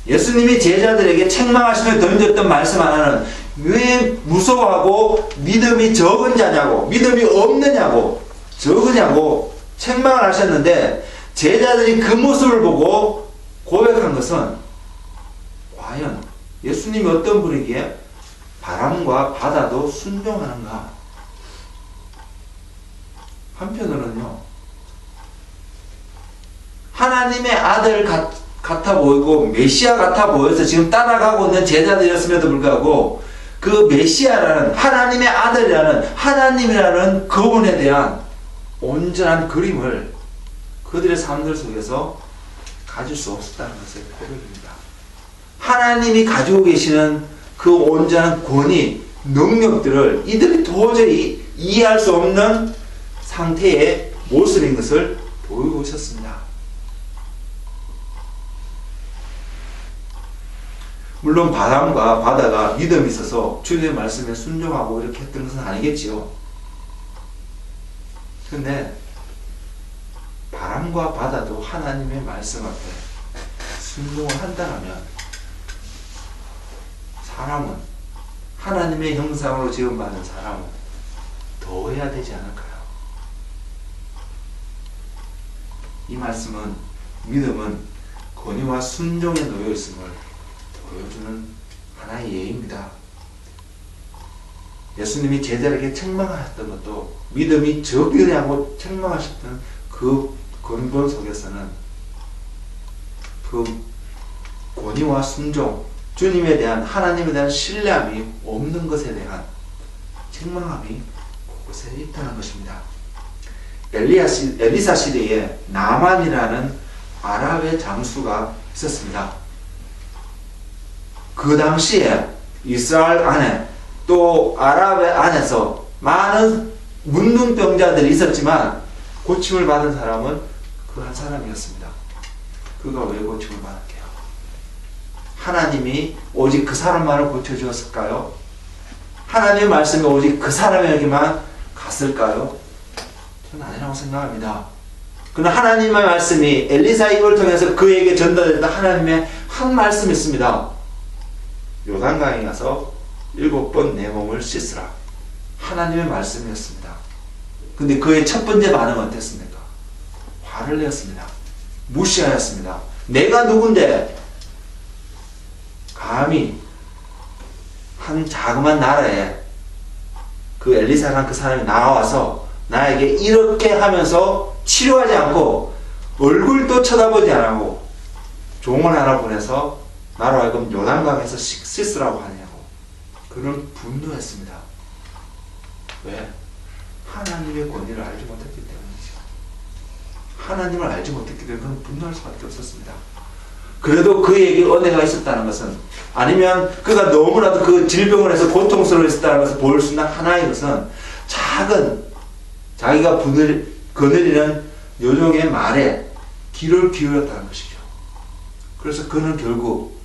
예수님이 제자들에게 책망하시며 던졌던 말씀 하나는 왜 무서워하고 믿음이 적은 자냐고, 믿음이 없느냐고, 적으냐고 책망을 하셨는데, 제자들이 그 모습을 보고 고백한 것은 과연 예수님이 어떤 분이기에 바람과 바다도 순종하는가? 한편으로는요, 하나님의 아들 같아 보이고 메시아 같아 보여서 지금 따라가고 있는 제자들이었음에도 불구하고 그 메시아라는 하나님의 아들이라는 하나님이라는 그분에 대한 온전한 그림을 그들의 삶들 속에서 가질 수 없었다는 것의 고백입니다. 하나님이 가지고 계시는 그 온전한 권위, 능력들을 이들이 도저히 이해할 수 없는 상태의 모습인 것을 보이고 있었습니다. 물론 바람과 바다가 믿음이 있어서 주님의 말씀에 순종하고 이렇게 했던 것은 아니겠지요. 그런데 바람과 바다도 하나님의 말씀 앞에 순종을 한다면 사람은, 하나님의 형상으로 지음받은 사람은 더 해야 되지 않을까요? 이 말씀은, 믿음은 권위와 순종에 놓여 있음을 보여주는 하나의 예입니다. 예수님이 제자에게 책망하셨던 것도 믿음이 적으냐고 책망하셨던 그 근본 속에서는 그 권위와 순종, 주님에 대한, 하나님에 대한 신뢰함이 없는 것에 대한 책망함이 곳곳에 있다는 것입니다. 엘리사 시대에 나만이라는 아랍의 장수가 있었습니다. 그 당시에 이스라엘 안에 또 아랍의 안에서 많은 문둥병자들이 있었지만 고침을 받은 사람은 그 한 사람이었습니다. 그가 왜 고침을 받았게요? 하나님이 오직 그 사람만을 고쳐주었을까요? 하나님의 말씀이 오직 그 사람에게만 갔을까요? 저는 아니라고 생각합니다. 그러나 하나님의 말씀이 엘리사 입을 통해서 그에게 전달됐던 하나님의 한 말씀이 있습니다. 요단강에 가서 7번 내 몸을 씻으라. 하나님의 말씀이었습니다. 근데 그의 첫 번째 반응은 어땠습니까? 화를 내었습니다. 무시하였습니다. 내가 누군데 감히 한 자그만 나라에 그 엘리사라는 그 사람이 나와서 나에게 이렇게 하면서 치료하지 않고 얼굴도 쳐다보지 않고 종을 하나 보내서 나로 하여금 요단강에서 씻으라고 하냐고. 그는 분노했습니다. 왜? 하나님의 권위를 알지 못했기 때문이죠. 하나님을 알지 못했기 때문에 그는 분노할 수밖에 없었습니다. 그래도 그에게 은혜가 있었다는 것은, 아니면 그가 너무나도 그 질병을 해서 고통스러워했다는 것을 보일 수 있는 하나의 것은 작은 자기가 거느리는 요정의 말에 귀를 기울였다는 것이죠. 그래서 그는 결국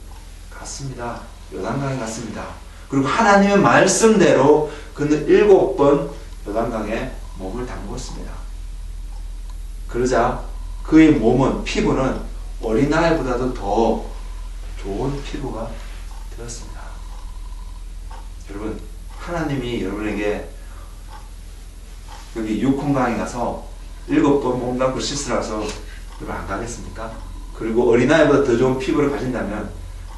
갔습니다. 요단강에 갔습니다. 그리고 하나님의 말씀대로 그는 7번 요단강에 몸을 담궜습니다. 그러자 그의 몸은, 피부는 어린아이보다도 더 좋은 피부가 되었습니다. 여러분, 하나님이 여러분에게 여기 유콘강에 가서 7번 몸 담고 씻으라서 여러분 안 가겠습니까? 그리고 어린아이보다 더 좋은 피부를 가진다면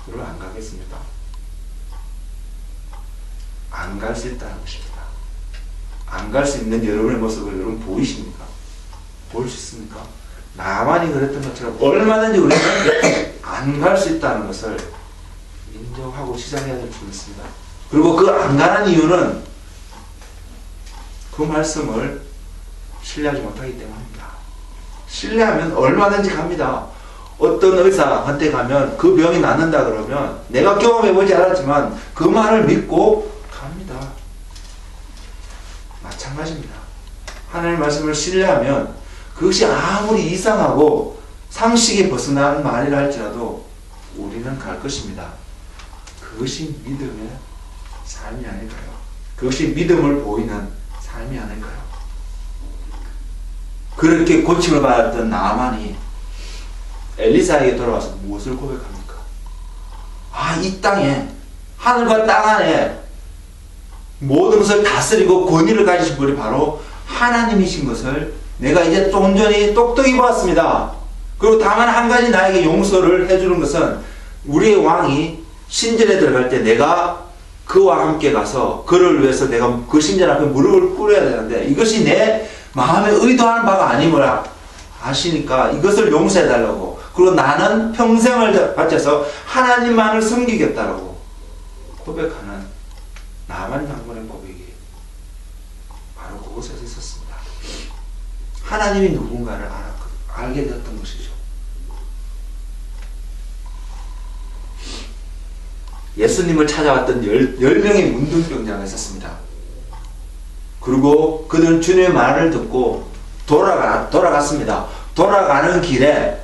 여러분 안 가겠습니까? 안 갈 수 있다는 것입니다. 안 갈 수 있는 여러분의 모습을 여러분 보이십니까? 볼 수 있습니까? 나만이 그랬던 것처럼 얼마든지 우리는 안 갈 수 있다는 것을 인정하고 시작해야 될 줄 믿습니다. 그리고 그 안 가는 이유는 그 말씀을 신뢰하지 못하기 때문입니다. 신뢰하면 얼마든지 갑니다. 어떤 의사한테 가면 그 병이 낫는다 그러면 내가 경험해보지 않았지만 그 말을 믿고 갑니다. 마찬가지입니다. 하나님의 말씀을 신뢰하면 그것이 아무리 이상하고 상식에 벗어난 말이라 할지라도 우리는 갈 것입니다. 그것이 믿음의 삶이 아닐까요? 그것이 믿음을 보이는 삶이 아닐까요? 그렇게 고침을 받았던 나아만이 엘리사에게 돌아와서 무엇을 고백합니까? 이 땅에, 하늘과 땅 안에 모든 것을 다스리고 권위를 가지신 분이 바로 하나님이신 것을 내가 이제 온전히 똑똑히 보았습니다. 그리고 다만 한 가지 나에게 용서를 해주는 것은 우리의 왕이 신전에 들어갈 때 내가 그와 함께 가서 그를 위해서 내가 그 신전 앞에 무릎을 꿇어야 되는데 이것이 내 마음에 의도하는 바가 아니므라 아시니까 이것을 용서해 달라고, 그리고 나는 평생을 바쳐서 하나님만을 섬기겠다라고 고백하는 나만 장군의 고백이 바로 그곳에서 있었습니다. 하나님이 누군가를 알게 되었던 것이죠. 예수님을 찾아왔던 10명의 문둥병자가 있었습니다. 그리고 그들은 주님의 말을 듣고 돌아갔습니다. 돌아가는 길에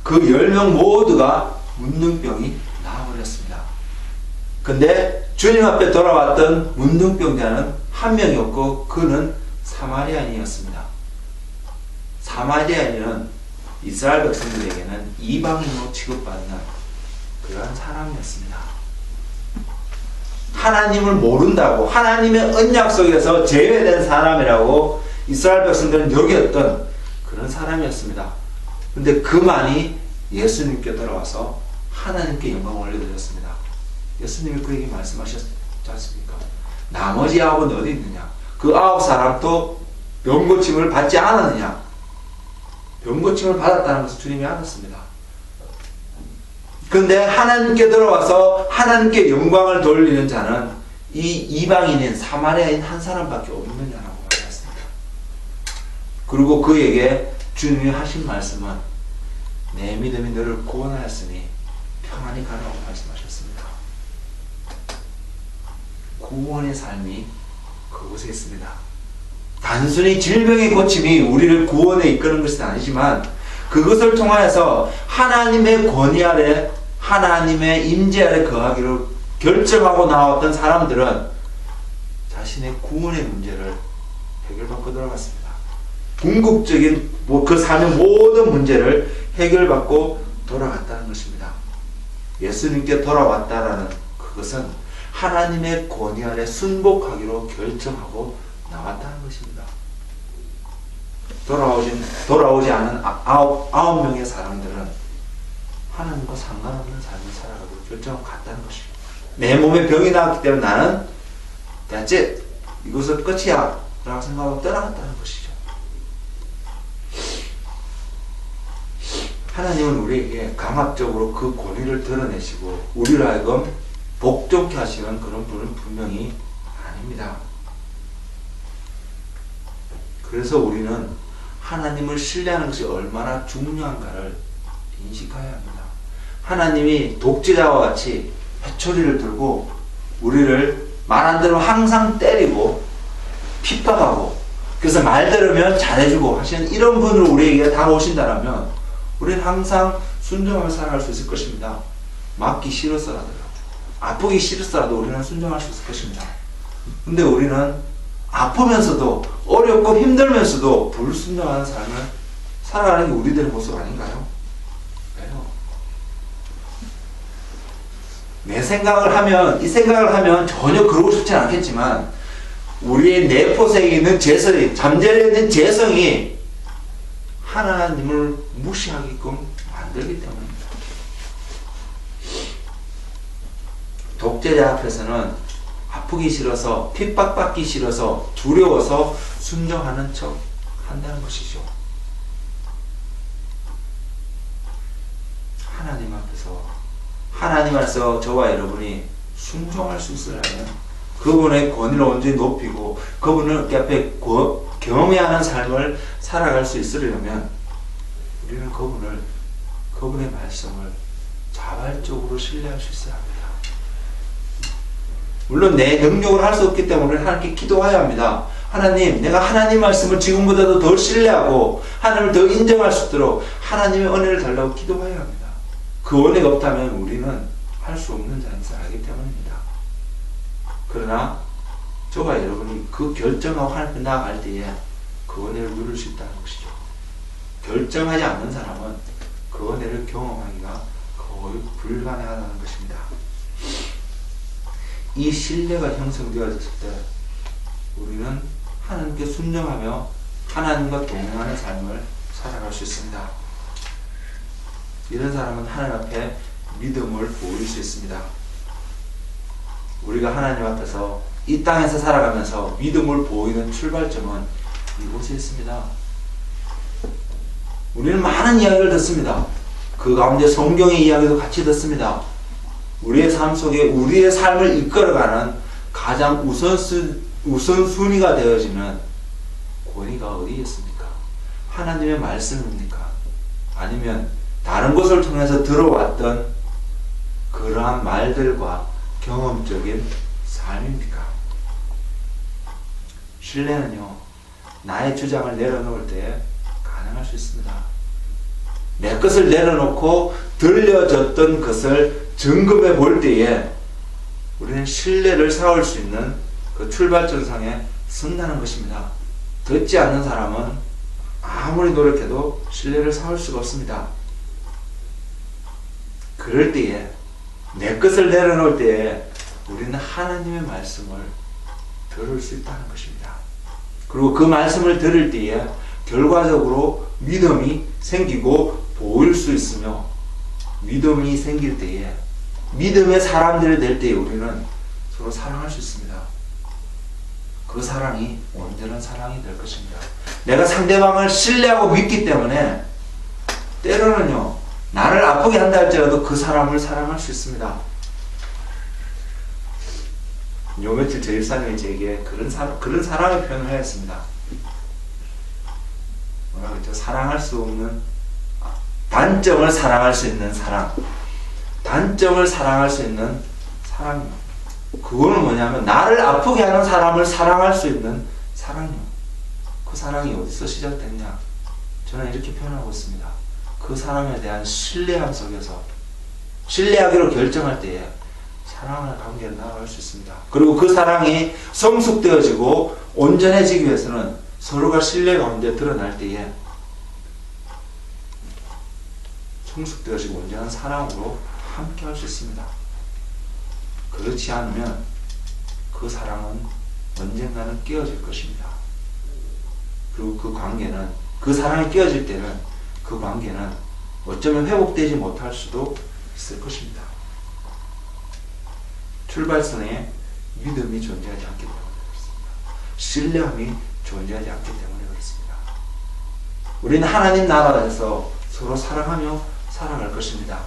그 10명 모두가 문둥병이 나와버렸습니다. 근데 주님 앞에 돌아왔던 문둥병자는 한 명이었고 그는 사마리아인이었습니다. 사마리아인은 이스라엘 백성들에게는 이방인으로 취급받는 그러한 사람이었습니다. 하나님을 모른다고, 하나님의 언약 속에서 제외된 사람이라고 이스라엘 백성들은 여겼던 그런 사람이었습니다. 근데 그만이 예수님께 돌아와서 하나님께 영광을 올려드렸습니다. 예수님이 그에게 말씀하셨지 않습니까? 나머지 9은 어디 있느냐? 그 9사람도 병고침을 받지 않았느냐? 병고침을 받았다는 것을 주님이 알았습니다. 그런데 하나님께 들어와서 하나님께 영광을 돌리는 자는 이 이방인인 사마리아인 한 사람밖에 없느냐라고 말했습니다. 그리고 그에게 주님이 하신 말씀은 내 믿음이 너를 구원하였으니 평안히 가라고 말씀하셨습니다. 구원의 삶이 그곳에 있습니다. 단순히 질병의 고침이 우리를 구원에 이끄는 것은 아니지만 그것을 통하여서 하나님의 권위 아래, 하나님의 임재 아래 거하기를 결정하고 나왔던 사람들은 자신의 구원의 문제를 해결받고 돌아갔습니다. 궁극적인 그 삶의 모든 문제를 해결받고 돌아갔다는 것입니다. 예수님께 돌아왔다라는 그것은 하나님의 권위 아래 순복하기로 결정하고 나왔다는 것입니다. 돌아오지 않은 9명의 사람들은 하나님과 상관없는 삶을 살아가기로 결정하고 갔다는 것입니다. 내 몸에 병이 나왔기 때문에 나는 대체 이것은 끝이야 라고 생각하고 떠나갔다는 것이죠. 하나님은 우리에게 강압적으로 그 권위를 드러내시고 우리를 하여금 복종케 하시는 그런 분은 분명히 아닙니다. 그래서 우리는 하나님을 신뢰하는 것이 얼마나 중요한가를 인식해야 합니다. 하나님이 독재자와 같이 회초리를 들고 우리를 말 안 들으면 항상 때리고 핍박하고 그래서 말 들으면 잘해주고 하시는 이런 분을 우리에게 다가오신다면 우리는 항상 순종하며 살아갈 수 있을 것입니다. 맞기 싫어서라도요. 아프기 싫어서라도 우리는 순종할 수 있을 것입니다. 근데 우리는 아프면서도 어렵고 힘들면서도 불순종하는 삶을 살아가는 게 우리들의 모습 아닌가요? 왜요? 내 생각을 하면, 이 생각을 하면 전혀 그러고 싶지 않겠지만 우리의 내포색에 있는 재성이, 잠재되어 있는 재성이 하나님을 무시하게끔 만들기 때문입니다. 독재자 앞에서는 아프기 싫어서, 핍박받기 싫어서, 두려워서 순종하는 척 한다는 것이죠. 하나님 안에서 저와 여러분이 순종할 수 있으려면 그분의 권위를 온전히 높이고 그분을 앞에 경험해야 하는 삶을 살아갈 수 있으려면 우리는 그분의 말씀을 자발적으로 신뢰할 수 있어야 합니다. 물론 내 능력으로 할 수 없기 때문에 하나님께 기도해야 합니다. 하나님, 내가 하나님 말씀을 지금보다도 더 신뢰하고 하나님을 더 인정할 수 있도록 하나님의 은혜를 달라고 기도해야 합니다. 그 은혜가 없다면 우리는 할 수 없는 자인지 알기 때문입니다. 그러나 저와 여러분이 그 결정하고 하나님께 나아갈 때에 그 은혜를 누릴 수 있다는 것이죠. 결정하지 않는 사람은 그 은혜를 경험하기가 거의 불가능하다는 것입니다. 이 신뢰가 형성되어졌을 때 우리는 하나님께 순종하며 하나님과 동행하는 삶을 살아갈 수 있습니다. 이런 사람은 하나님 앞에 믿음을 보일 수 있습니다. 우리가 하나님 앞에서 이 땅에서 살아가면서 믿음을 보이는 출발점은 이곳에 있습니다. 우리는 많은 이야기를 듣습니다. 그 가운데 성경의 이야기도 같이 듣습니다. 우리의 삶 속에 우리의 삶을 이끌어가는 가장 우선순위가 되어지는 권위가 어디에 있습니까? 하나님의 말씀입니까? 아니면 다른 것을 통해서 들어왔던 그러한 말들과 경험적인 삶입니까? 신뢰는요, 나의 주장을 내려놓을 때 가능할 수 있습니다. 내 것을 내려놓고 들려졌던 것을 점검해 볼 때에 우리는 신뢰를 세울 수 있는 그 출발점상에 선다는 것입니다. 듣지 않는 사람은 아무리 노력해도 신뢰를 세울 수가 없습니다. 그럴 때에 내 것을 내려놓을 때에 우리는 하나님의 말씀을 들을 수 있다는 것입니다. 그리고 그 말씀을 들을 때에 결과적으로 믿음이 생기고 보일 수 있으며 믿음이 생길 때에 믿음의 사람들이 될 때에 우리는 서로 사랑할 수 있습니다. 그 사랑이 온전한 사랑이 될 것입니다. 내가 상대방을 신뢰하고 믿기 때문에 때로는요, 나를 아프게 한다 할지라도 그 사람을 사랑할 수 있습니다. 요 며칠 제 일사님이 제게 그런 사랑의 표현을 하였습니다. 뭐라 그랬죠? 사랑할 수 없는, 단점을 사랑할 수 있는 사랑. 단점을 사랑할 수 있는 사랑이요. 그거는 뭐냐면 나를 아프게 하는 사람을 사랑할 수 있는 사랑이요. 그 사랑이 어디서 시작됐냐? 저는 이렇게 표현하고 있습니다. 그 사람에 대한 신뢰함 속에서 신뢰하기로 결정할 때에 사랑을 관계로 나아갈 수 있습니다. 그리고 그 사랑이 성숙되어지고 온전해지기 위해서는 서로가 신뢰 가운데 드러날 때에 성숙되어지고 온전한 사랑으로 함께 할 수 있습니다. 그렇지 않으면 그 사랑은 언젠가는 깨어질 것입니다. 그리고 그 관계는, 그 사랑이 깨어질 때는 그 관계는 어쩌면 회복되지 못할 수도 있을 것입니다. 출발선에 믿음이 존재하지 않기 때문에 그렇습니다. 신뢰함이 존재하지 않기 때문에 그렇습니다. 우리는 하나님 나라에서 서로 사랑하며 살아갈 것입니다.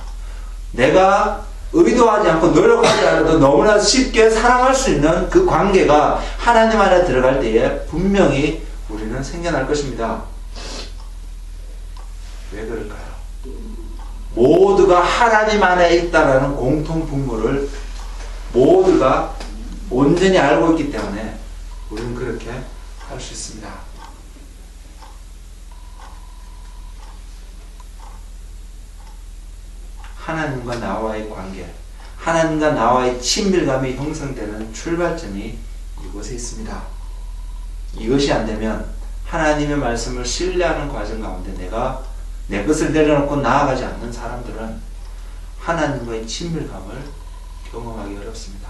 내가 의도하지 않고 노력하지 않아도 너무나 쉽게 사랑할 수 있는 그 관계가 하나님 안에 들어갈 때에 분명히 우리는 생겨날 것입니다. 왜 그럴까요? 모두가 하나님 안에 있다는 공통 분모를 모두가 온전히 알고 있기 때문에 우리는 그렇게 할 수 있습니다. 하나님과 나와의 관계, 하나님과 나와의 친밀감이 형성되는 출발점이 이곳에 있습니다. 이것이 안 되면 하나님의 말씀을 신뢰하는 과정 가운데 내가 내 것을 내려놓고 나아가지 않는 사람들은 하나님과의 친밀감을 경험하기 어렵습니다.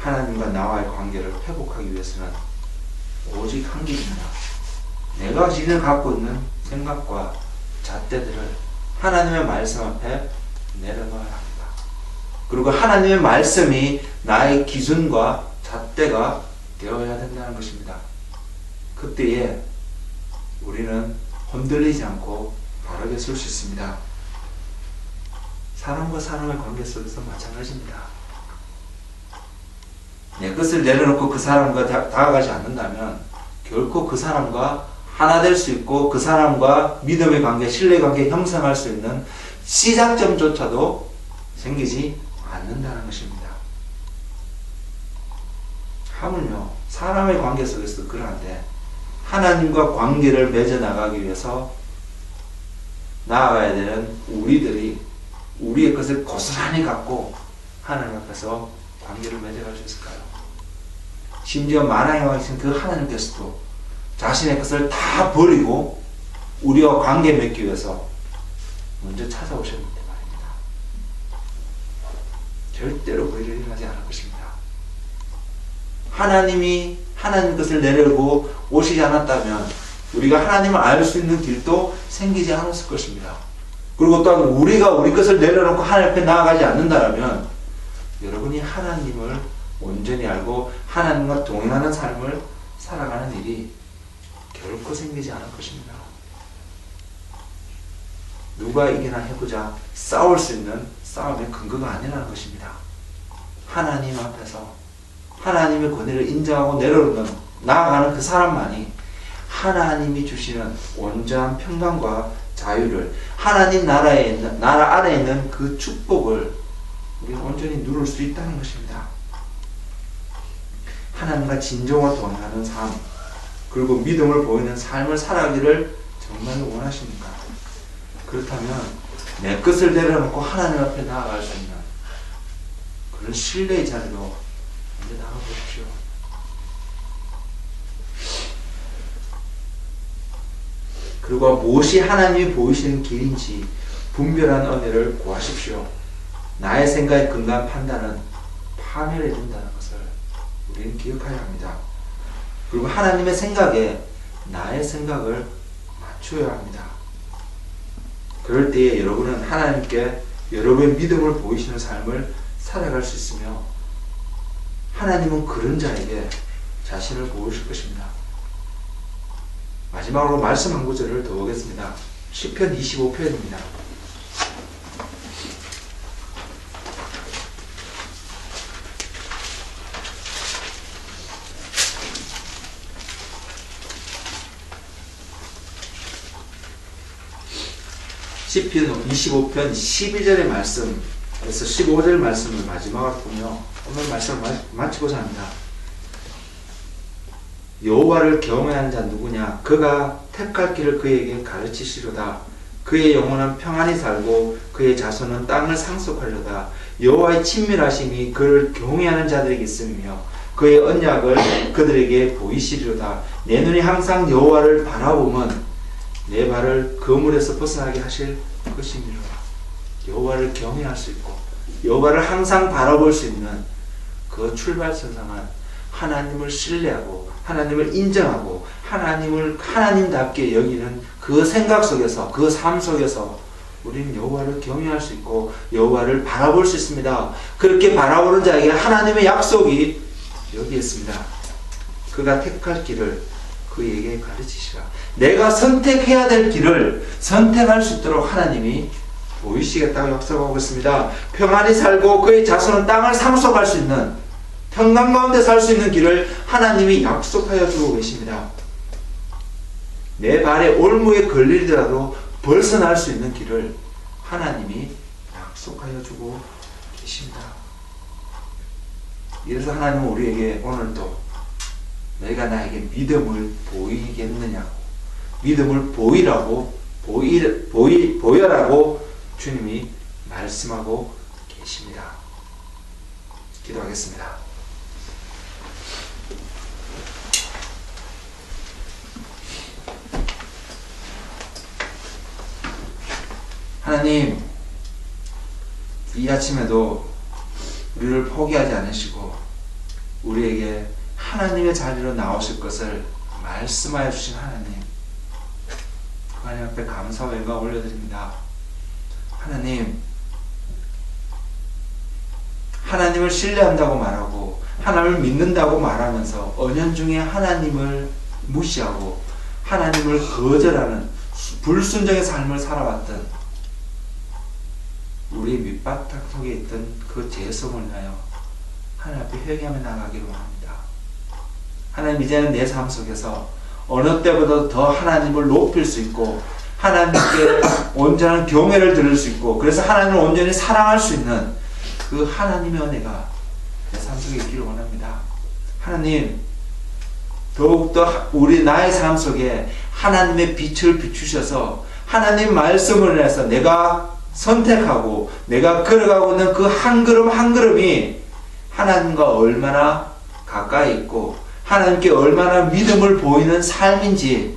하나님과 나와의 관계를 회복하기 위해서는 오직 한 길입니다. 내가 지금 갖고 있는 생각과 잣대들을 하나님의 말씀 앞에 내려놓아야 합니다. 그리고 하나님의 말씀이 나의 기준과 잣대가 되어야 된다는 것입니다. 그때에 우리는 흔들리지 않고 바르게 설 수 있습니다. 사람과 사람의 관계 속에서 마찬가지입니다. 내 것을 내려놓고 그 사람과 다가가지 않는다면 결코 그 사람과 하나 될 수 있고 그 사람과 믿음의 관계, 신뢰 관계 형성할 수 있는 시작점조차도 생기지 않는다는 것입니다. 하물며 사람의 관계 속에서도 그러한데 하나님과 관계를 맺어 나가기 위해서 나아가야 되는 우리들이 우리의 것을 고스란히 갖고 하나님 앞에서 관계를 맺어갈 수 있을까요? 심지어 만왕의 왕이신 그 하나님께서도 자신의 것을 다 버리고 우리와 관계 맺기 위해서 먼저 찾아오셨는데 말입니다. 절대로 그 일을 일어나지 않을 것입니다. 하나님이 하나님 것을 내려고 오시지 않았다면 우리가 하나님을 알 수 있는 길도 생기지 않았을 것입니다. 그리고 또한 우리가 우리 것을 내려놓고 하나님 앞에 나아가지 않는다면 여러분이 하나님을 온전히 알고 하나님과 동행하는 삶을 살아가는 일이 결코 생기지 않을 것입니다. 누가 이기나 해보자 싸울 수 있는 싸움의 근거가 아니라는 것입니다. 하나님 앞에서 하나님의 권위를 인정하고 내려오는 나아가는 그 사람만이 하나님이 주시는 온전한 평강과 자유를 하나님 나라 안에 있는 그 축복을 우리가 온전히 누릴 수 있다는 것입니다. 하나님과 진정으로 동행하는 삶 그리고 믿음을 보이는 삶을 살아가기를 정말로 원하십니까? 그렇다면 내 것을 내려놓고 하나님 앞에 나아갈 수 있는 그런 신뢰의 자리로 먼저 나가보십시오. 그리고 무엇이 하나님이 보이시는 길인지 분별한 은혜를 구하십시오. 나의 생각에 근거한 판단은 파멸해 준다는 것을 우리는 기억해야 합니다. 그리고 하나님의 생각에 나의 생각을 맞춰야 합니다. 그럴 때에 여러분은 하나님께 여러분의 믿음을 보이시는 삶을 살아갈 수 있으며 하나님은 그런 자에게 자신을 보이실 것입니다. 마지막으로 말씀 한 구절을 더 보겠습니다. 시편 25편입니다. 시편 25편 12절의 말씀에서 15절 말씀을 마지막으로 보며 오늘 말씀을 마치고자 합니다. 여호와를 경외하는 자 누구냐? 그가 택할 길을 그에게 가르치시로다. 그의 영혼은 평안히 살고 그의 자손은 땅을 상속하려다. 여호와의 친밀하심이 그를 경외하는 자들에게 있으며 그의 언약을 그들에게 보이시리로다. 내 눈이 항상 여호와를 바라보면 내 발을 그물에서 벗어나게 하실 것이니라. 여호와를 경외할 수 있고 여호와를 항상 바라볼 수 있는 그 출발선상은 하나님을 신뢰하고 하나님을 인정하고 하나님을 하나님답게 여기는 그 생각 속에서 그 삶 속에서 우리는 여호와를 경외할 수 있고 여호와를 바라볼 수 있습니다. 그렇게 바라보는 자에게 하나님의 약속이 여기 있습니다. 그가 택할 길을 그에게 가르치시라. 내가 선택해야 될 길을 선택할 수 있도록 하나님이 보이시겠다고 약속하고 있습니다. 평안히 살고 그의 자손은 땅을 상속할 수 있는 평강 가운데 살 수 있는 길을 하나님이 약속하여 주고 계십니다. 내 발에 올무에 걸리더라도 벗어날 수 있는 길을 하나님이 약속하여 주고 계십니다. 이래서 하나님은 우리에게 오늘도 너희가 나에게 믿음을 보이겠느냐고 믿음을 보여라고 주님이 말씀하고 계십니다. 기도하겠습니다. 하나님, 이 아침에도 우리를 포기하지 않으시고 우리에게 하나님의 자리로 나오실 것을 말씀하여 주신 하나님, 그 하나님 앞에 감사와 영광 올려드립니다. 하나님, 하나님을 신뢰한다고 말하고 하나님을 믿는다고 말하면서 은연중에 하나님을 무시하고 하나님을 거절하는 불순종의 삶을 살아왔던 우리 밑바닥 속에 있던 그 죄성을 인하여 하나님 앞에 회개하며 나가기를 원합니다. 하나님, 이제는 내 삶 속에서 어느 때보다 더 하나님을 높일 수 있고 하나님께 온전한 경외를 드릴 수 있고 그래서 하나님을 온전히 사랑할 수 있는 그 하나님의 은혜가 내 삶 속에 있기를 원합니다. 하나님 더욱더 우리 나의 삶 속에 하나님의 빛을 비추셔서 하나님 말씀을 해서 내가 선택하고 내가 걸어가고 있는 그 한 걸음 한 걸음이 하나님과 얼마나 가까이 있고 하나님께 얼마나 믿음을 보이는 삶인지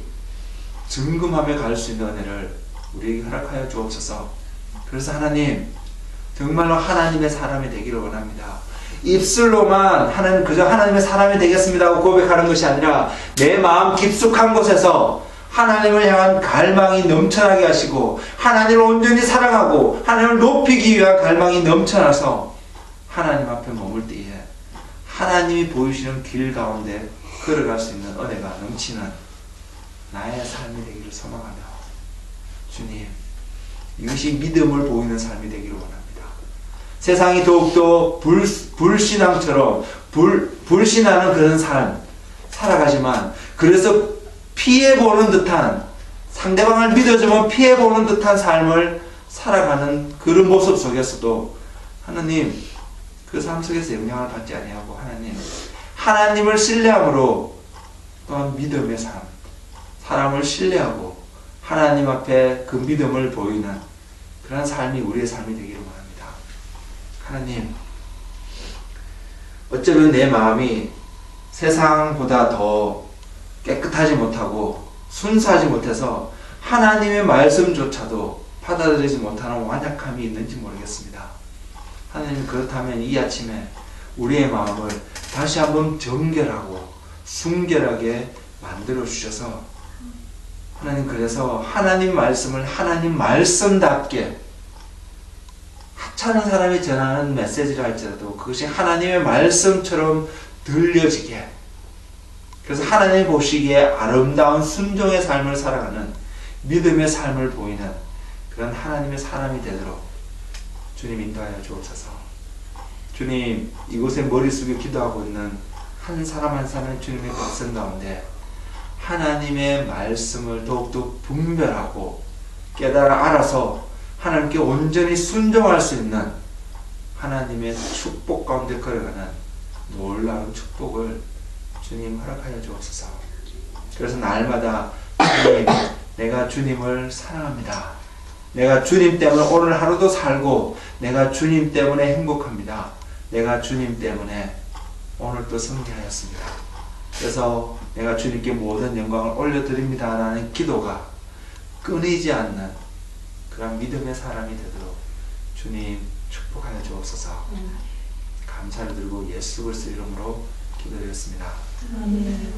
점검하며 갈 수 있는 은혜를 우리에게 허락하여 주옵소서. 그래서 하나님 정말로 하나님의 사람이 되기를 원합니다. 입술로만 하나님 그저 하나님의 사람이 되겠습니다 하고 고백하는 것이 아니라 내 마음 깊숙한 곳에서 하나님을 향한 갈망이 넘쳐나게 하시고 하나님을 온전히 사랑하고 하나님을 높이기 위한 갈망이 넘쳐나서 하나님 앞에 머물 때에 하나님이 보이시는 길 가운데 걸어갈 수 있는 은혜가 넘치는 나의 삶이 되기를 소망하며 주님 이것이 믿음을 보이는 삶이 되기를 원합니다. 세상이 더욱더 불신앙처럼 불신하는 그런 삶 살아가지만 그래서 피해보는 듯한 상대방을 믿어주면 피해보는 듯한 삶을 살아가는 그런 모습 속에서도 하나님 그 삶 속에서 영향을 받지 아니하고 하나님을 신뢰함으로 또한 믿음의 삶 사람을 신뢰하고 하나님 앞에 그 믿음을 보이는 그런 삶이 우리의 삶이 되기를 원합니다. 하나님 어쩌면 내 마음이 세상보다 더 깨끗하지 못하고 순수하지 못해서 하나님의 말씀조차도 받아들이지 못하는 완약함이 있는지 모르겠습니다. 하나님 그렇다면 이 아침에 우리의 마음을 다시 한번 정결하고 순결하게 만들어 주셔서 하나님 그래서 하나님 말씀을 하나님 말씀답게 하찮은 사람이 전하는 메시지를 할지라도 그것이 하나님의 말씀처럼 들려지게 그래서 하나님 보시기에 아름다운 순종의 삶을 살아가는 믿음의 삶을 보이는 그런 하나님의 사람이 되도록 주님 인도하여 주옵소서. 주님 이곳에 머리 숙여 기도하고 있는 한 사람 한 사람의 주님의 백성 가운데 하나님의 말씀을 더욱더 분별하고 깨달아 알아서 하나님께 온전히 순종할 수 있는 하나님의 축복 가운데 걸어가는 놀라운 축복을 주님 허락하여 주옵소서. 그래서 날마다 주님 내가 주님을 사랑합니다. 내가 주님 때문에 오늘 하루도 살고 내가 주님 때문에 행복합니다. 내가 주님 때문에 오늘도 승리하였습니다. 그래서 내가 주님께 모든 영광을 올려드립니다 라는 기도가 끊이지 않는 그런 믿음의 사람이 되도록 주님 축복하여 주옵소서. 감사를 드리고 예수 그리스도 이름으로 기도드렸습니다. 아멘.